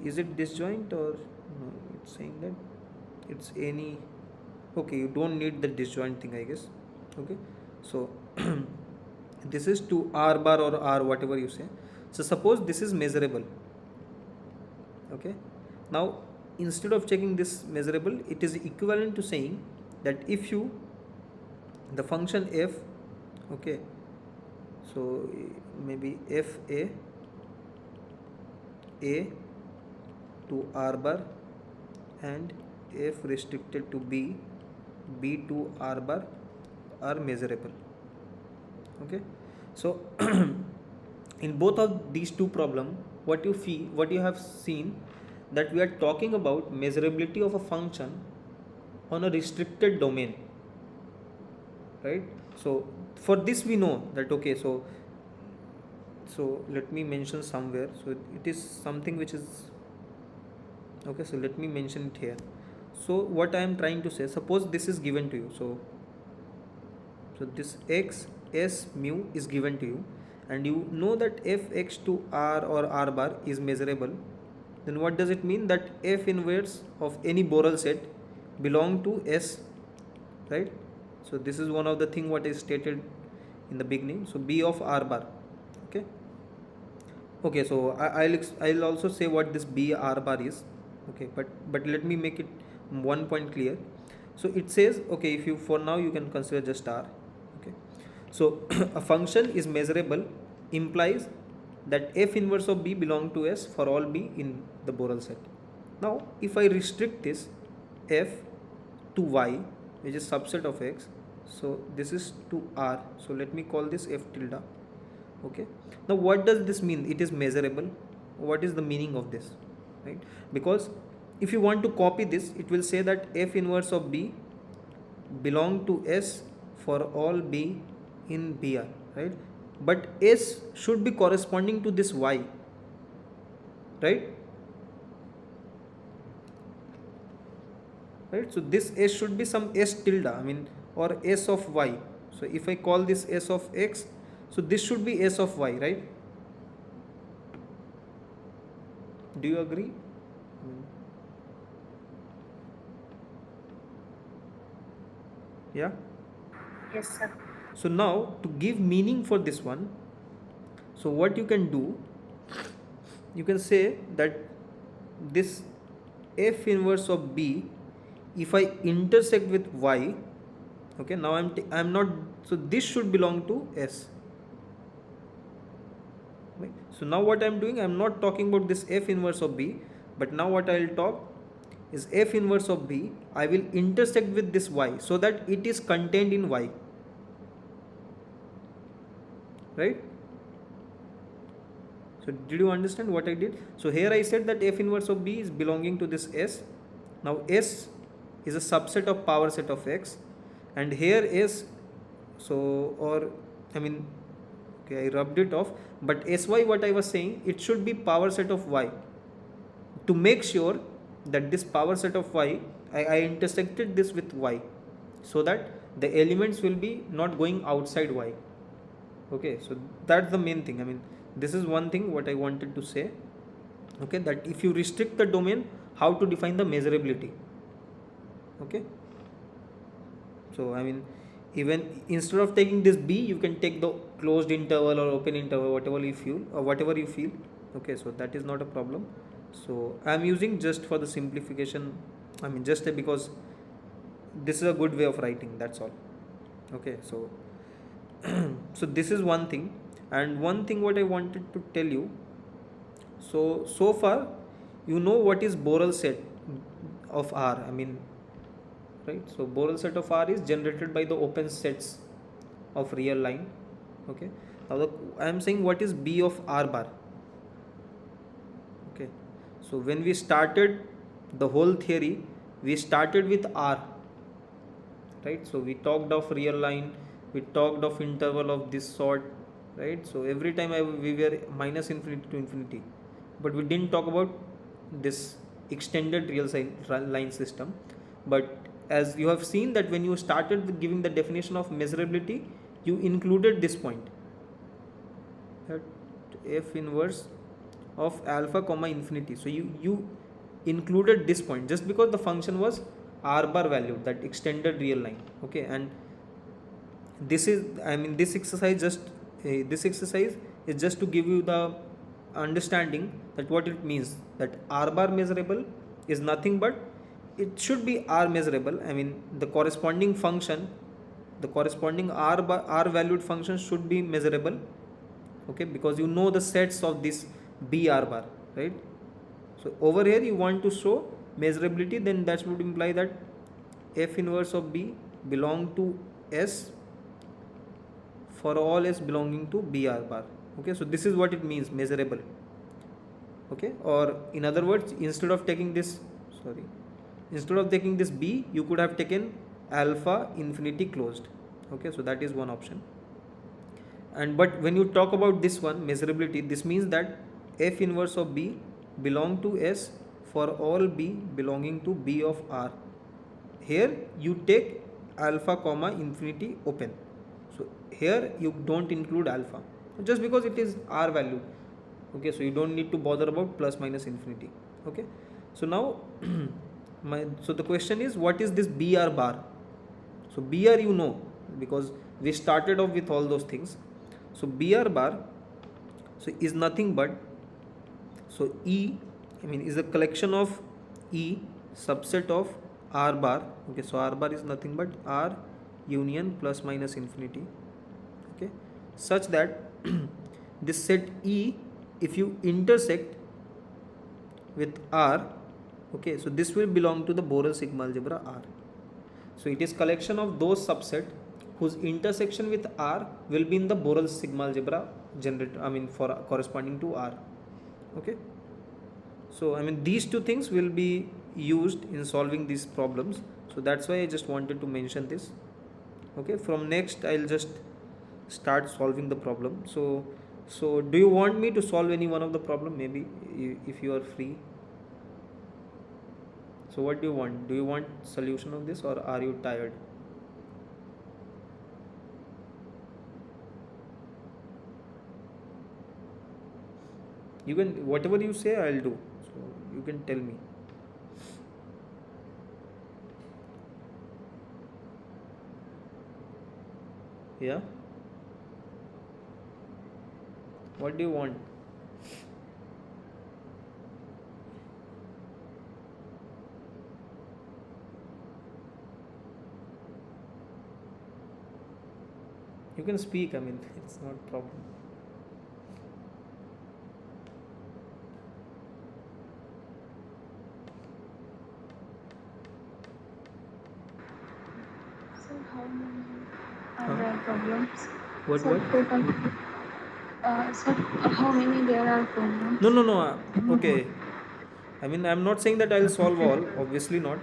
is it disjoint or no? It's saying that it's any, okay, you don't need the disjoint thing, I guess. Okay, so this is to r bar or r, whatever you say. So suppose this is measurable. Okay, now instead of checking this measurable, it is equivalent to saying that if you, the function f, okay, so maybe f a to r bar and f restricted to b to r bar are measurable. Okay, so in both of these two problem, what you have seen, that we are talking about measurability of a function on a restricted domain, right? So for this we know that, okay, so let me mention somewhere, so it is something which is okay, so let me mention it here. So what I am trying to say, suppose this is given to you, so this x s mu is given to you, and you know that f x to r or r bar is measurable. Then what does it mean? That f inverse of any Borel set belong to s, right? So this is one of the thing what is stated in the beginning. So b of r bar, okay. Okay, so I'll also say what this b r bar is, okay, but let me make it one point clear. So it says, okay, if you, for now you can consider just r, okay. So a function is measurable implies that f inverse of b belong to s for all b in the Borel set. Now if I restrict this f to y, which is subset of x, so this is to r, so let me call this f tilde, okay. Now what does this mean? It is measurable. What is the meaning of this, right? Because if you want to copy this, it will say that f inverse of b belong to s for all b in br, right? But s should be corresponding to this y, right? Right, so this s should be some s tilde, I mean, or s of y. So if I call this s of x, so this should be s of y, right? Do you agree? Yeah. Yes, sir. So now to give meaning for this one, so what you can do, you can say that this f inverse of b, if I intersect with y, okay, now I'm not, so this should belong to s, right? So now what I'm doing, I'm not talking about this f inverse of b, but now what I'll talk is f inverse of b, I will intersect with this y so that it is contained in y, right? So did you understand what I did? So here I said that f inverse of b is belonging to this s. Now s is a subset of power set of x, and here is, so, or I mean, okay, I rubbed it off, but sy, what I was saying, it should be power set of y. To make sure that this power set of y, I intersected this with y, so that the elements will be not going outside y, okay. So that's the main thing, I mean, this is one thing what I wanted to say, okay, that if you restrict the domain, how to define the measurability, okay. So I mean, even instead of taking this b, you can take the closed interval or open interval, whatever you feel, okay. So that is not a problem. So I am using just for the simplification, I mean, just because this is a good way of writing, that's all, okay. So so this is one thing, and one thing what I wanted to tell you, so far you know what is Borel set of R, I mean, right? So Borel set of R is generated by the open sets of real line, okay. Now I am saying what is B of R bar, okay. So when we started the whole theory, we started with R, right? So we talked of real line, we talked of interval of this sort, right? So every time we were minus infinity to infinity, but we didn't talk about this extended real line system. But as you have seen that when you started with giving the definition of measurability, you included this point, that f inverse of alpha comma infinity. So you included this point just because the function was r bar value, that extended real line, okay. And this is, I mean, this exercise is just to give you the understanding that what it means, that r bar measurable is nothing but it should be r measurable, I mean, the corresponding function, the corresponding r valued function should be measurable, okay, because you know the sets of this b r bar, right? So over here you want to show measurability, then that would imply that f inverse of b belong to s for all s belonging to b r bar, Okay, so this is what it means, measurable. Okay, or in other words, instead of taking this b, you could have taken alpha infinity closed. Okay, so that is one option. And but when you talk about this one, measurability, this means that f inverse of b belong to S for all b belonging to b of R. Here you take alpha comma infinity open. So here you don't include alpha just because it is R value. Okay, so you don't need to bother about plus minus infinity. Okay, so now so the question is, what is this BR bar? So BR you know, because we started off with all those things. So BR bar, so is nothing but, so E, I mean, is a collection of E subset of R bar. Okay, so R bar is nothing but R union plus minus infinity. Okay, such that this set E, if you intersect with R, okay, so this will belong to the Borel sigma algebra R. So it is collection of those subset whose intersection with R will be in the Borel sigma algebra generator, I mean for corresponding to R. Okay, so I mean these two things will be used in solving these problems, so that's why I just wanted to mention this. Okay, from next I'll just start solving the problem. So do you want me to solve any one of the problem, maybe, if you are free? So what do you want? Do you want solution of this, or are you tired? You can, whatever you say I'll do, so you can tell me. Yeah, what do you want? You can speak, I mean it's not a problem. So how many are there problems? What So what? total. So how many there are problems? No. Okay. I mean, I'm not saying that I'll solve all, obviously not.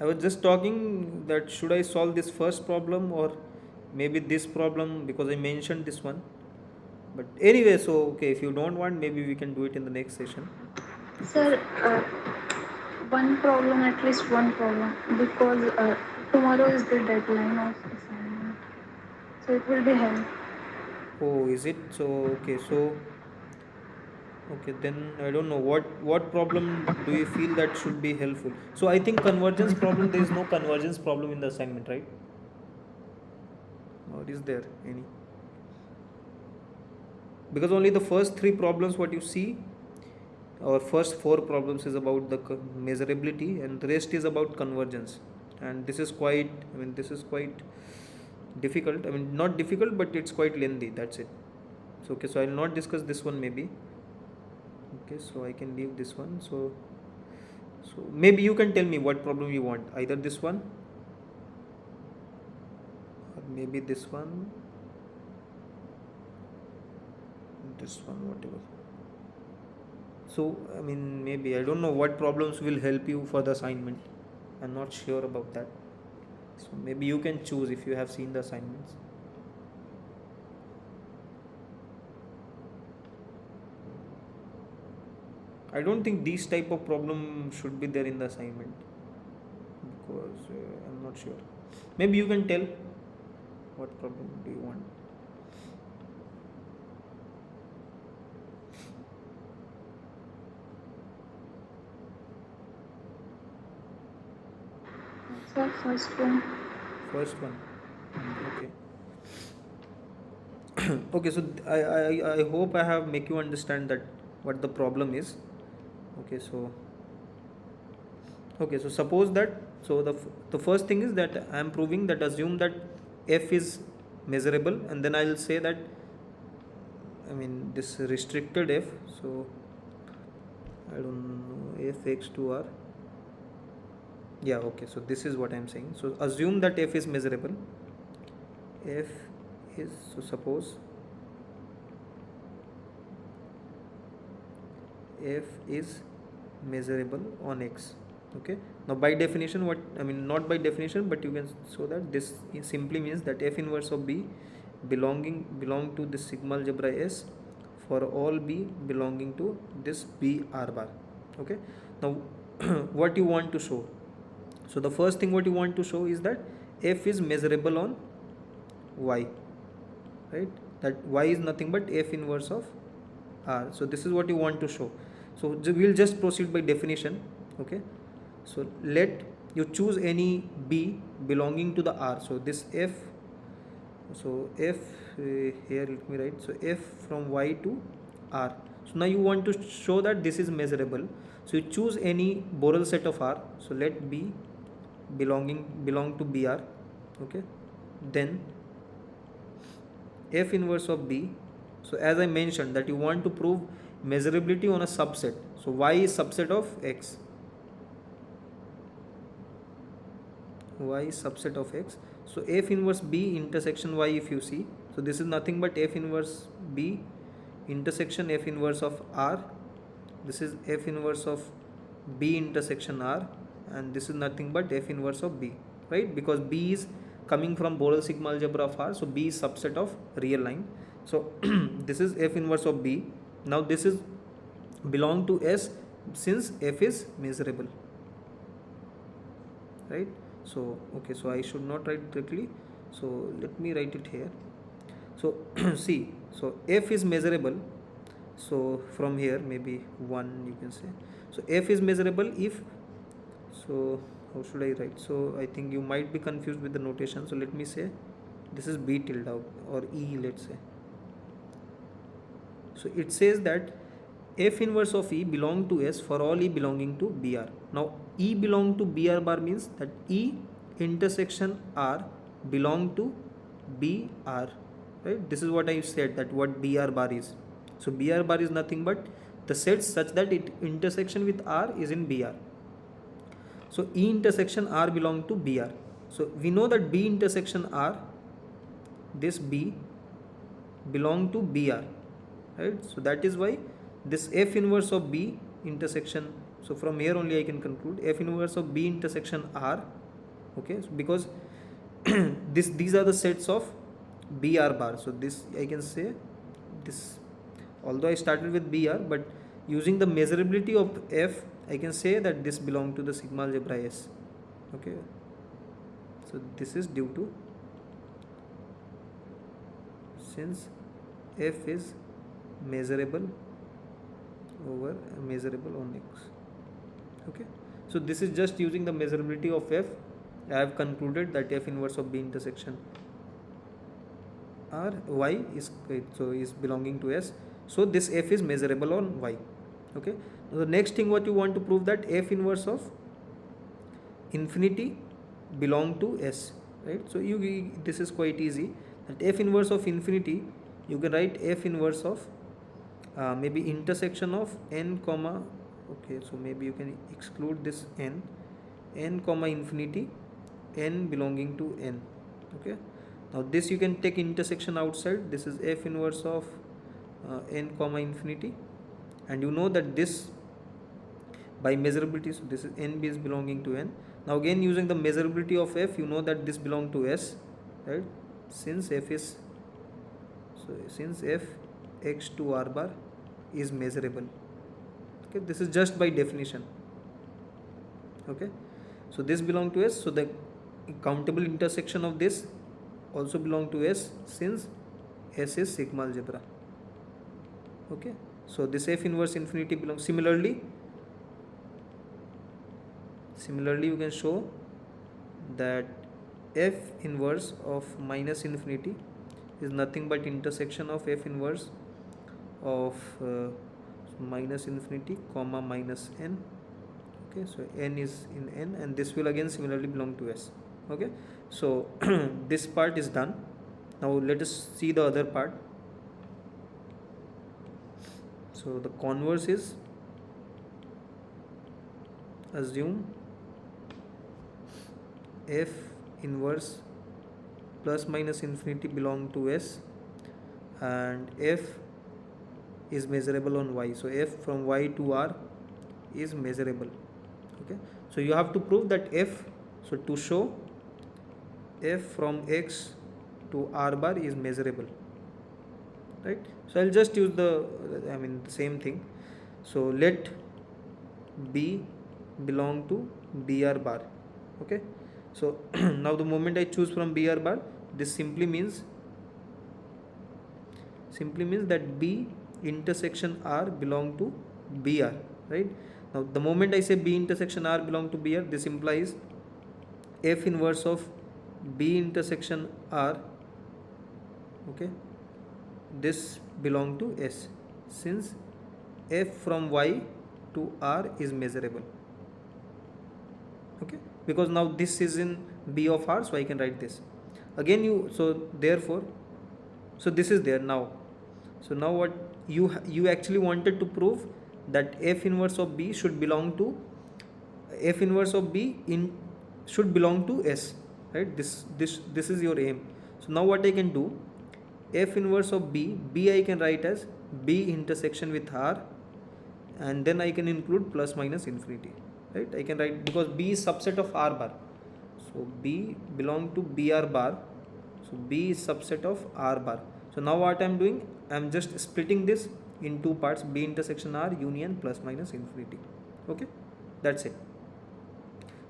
I was just talking that should I solve this first problem or maybe this problem, because I mentioned this one. But anyway, so okay, if you don't want, maybe we can do it in the next session. Sir, one problem, at least one problem, because tomorrow is the deadline of assignment. So it will be hell. Oh, is it? So okay, so okay, then I don't know what problem do you feel that should be helpful. So I think convergence problem, there is no convergence problem in the assignment, right? Or is there any? Because only the first three problems what you see, or first four problems, is about the measurability, and the rest is about convergence. And this is quite, I mean this is quite difficult, I mean not difficult, but it's quite lengthy, that's it. So okay, so I'll not discuss this one maybe. Okay, so I can leave this one. So maybe you can tell me what problem you want, either this one or maybe this one, whatever. So I mean, maybe, I don't know what problems will help you for the assignment. I'm not sure about that. So maybe you can choose if you have seen the assignments. I don't think these type of problem should be there in the assignment, because I'm not sure. Maybe you can tell what problem do you want. So first one. First one. Okay. Okay, so I hope I have make you understand that what the problem is. Okay, so suppose that, so the first thing is that I am proving that, assume that f is measurable, and then I'll say that, I mean this restricted f, so I don't know, f x to r. Yeah, okay, so this is what I'm saying. So assume that f is measurable. F is, so suppose f is measurable on X. Okay, now by definition, what I mean, not by definition, but you can show that this simply means that f inverse of B belong to this sigma algebra S for all B belonging to this B R bar. Okay, now what you want to show? So the first thing what you want to show is that f is measurable on Y, right? That Y is nothing but f inverse of R. So this is what you want to show. So we'll just proceed by definition. Okay, so let you choose any B belonging to the R. So this f, so f here let me write, so f from Y to R. So now you want to show that this is measurable. So you choose any Borel set of R. So let B belong to BR. Okay, then f inverse of B. So as I mentioned that you want to prove measurability on a subset. So Y is subset of X. Y is subset of X. So f inverse B intersection Y, if you see, so this is nothing but f inverse B intersection f inverse of R. This is f inverse of B intersection R, and this is nothing but f inverse of B, right? Because B is coming from Borel sigma algebra of R, so B is subset of real line. So this is f inverse of B. Now this is belong to S since f is measurable, right? So okay, so I should not write directly, so let me write it here. So see, so f is measurable. So from here maybe 1 you can say. So f is measurable if, so how should I write? So I think you might be confused with the notation. So let me say this is B tilde or E, let's say. So it says that f inverse of E belong to S for all E belonging to BR. Now E belong to BR bar means that E intersection R belong to BR, right? This is what I said, that what BR bar is. So BR bar is nothing but the sets such that it intersection with R is in BR. So E intersection R belong to BR. So we know that B intersection R, this B belong to BR, right? So that is why this f inverse of B intersection, so from here only I can conclude f inverse of B intersection R. Okay, so because these are the sets of BR bar. So this I can say this, although I started with BR, but using the measurability of f, I can say that this belong to the sigma algebra S. Okay, so this is due to, since f is measurable over measurable on X. Okay, so this is just using the measurability of f. I have concluded that f inverse of B intersection R Y is belonging to S. So this f is measurable on Y. Okay, now the next thing what you want to prove, that f inverse of infinity belong to S, right? So this is quite easy, that f inverse of infinity, you can write f inverse of maybe intersection of n comma, okay, so maybe you can exclude this n comma infinity, n belonging to n. Okay, now this you can take intersection outside. This is f inverse of n comma infinity, and you know that this by measurability, so this is nb is belonging to n. Now again using the measurability of f, you know that this belong to S, right? Since f is, so since f x to R bar is measurable. Okay, this is just by definition. Okay, so this belong to S, so the countable intersection of this also belong to S since S is sigma algebra. Okay, so this f inverse infinity belongs. Similarly you can show that f inverse of minus infinity is nothing but intersection of f inverse of minus infinity comma minus n. Okay, so n is in n, and this will again similarly belong to S. Okay, so this part is done. Now let us see the other part. So the converse is, assume f inverse plus minus infinity belong to S, and f is measurable on y. So f from y to r is measurable. Okay, so you have to prove that f, so to show f from x to r bar is measurable, right? So I'll just use the the same thing. So let b belong to br bar. Okay, so now the moment I choose from br bar, this simply means that b intersection r belong to br, right? Now the moment I say b intersection r belong to br, this implies f inverse of b intersection r, okay, this belong to s, since f from y to r is measurable. Okay, because now this is in b of r, so I can write this again. So therefore, so this is there now. So now what you actually wanted to prove that f inverse of b should belong to f inverse of b in should belong to s, right? This is your aim. So now what I can do, f inverse of b I can write as b intersection with r, and then I can include plus minus infinity, right? I can write, because b is subset of r bar, so b belong to br bar, so b is subset of r bar. So now what I'm doing, I'm just splitting this in two parts, b intersection r union plus minus infinity. Okay, that's it.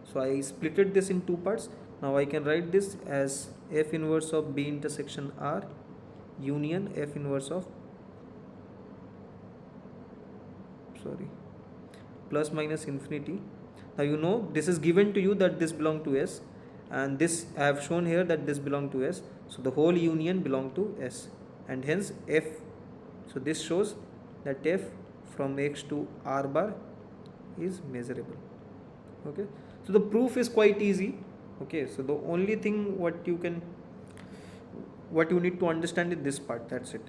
So I splitted this in two parts. Now I can write this as f inverse of b intersection r union f inverse of plus minus infinity. Now you know this is given to you that this belong to s, and this I have shown here that this belong to s, so the whole union belong to s, and hence f, so this shows that f from x to r bar is measurable. Okay, so the proof is quite easy. Okay, so the only thing what you need to understand is this part, that's it.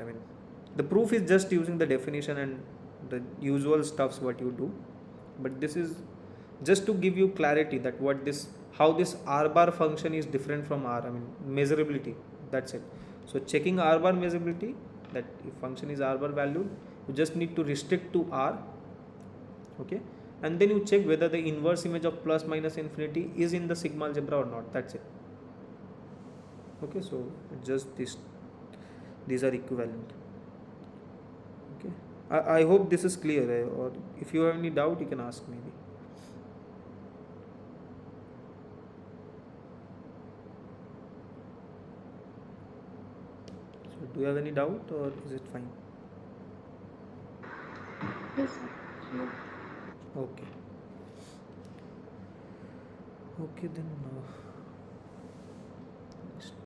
The proof is just using the definition and the usual stuffs what you do, but this is just to give you clarity that how this r bar function is different from r, measurability, that's it. So checking r bar measurability, that if function is r bar valued, you just need to restrict to r. Okay, and then you check whether the inverse image of plus minus infinity is in the sigma algebra or not, that's it. Okay, so just these are equivalent. Okay, I hope this is clear, or if you have any doubt you can ask maybe. So do you have any doubt or is it fine? Yes, sir. Okay. Okay, then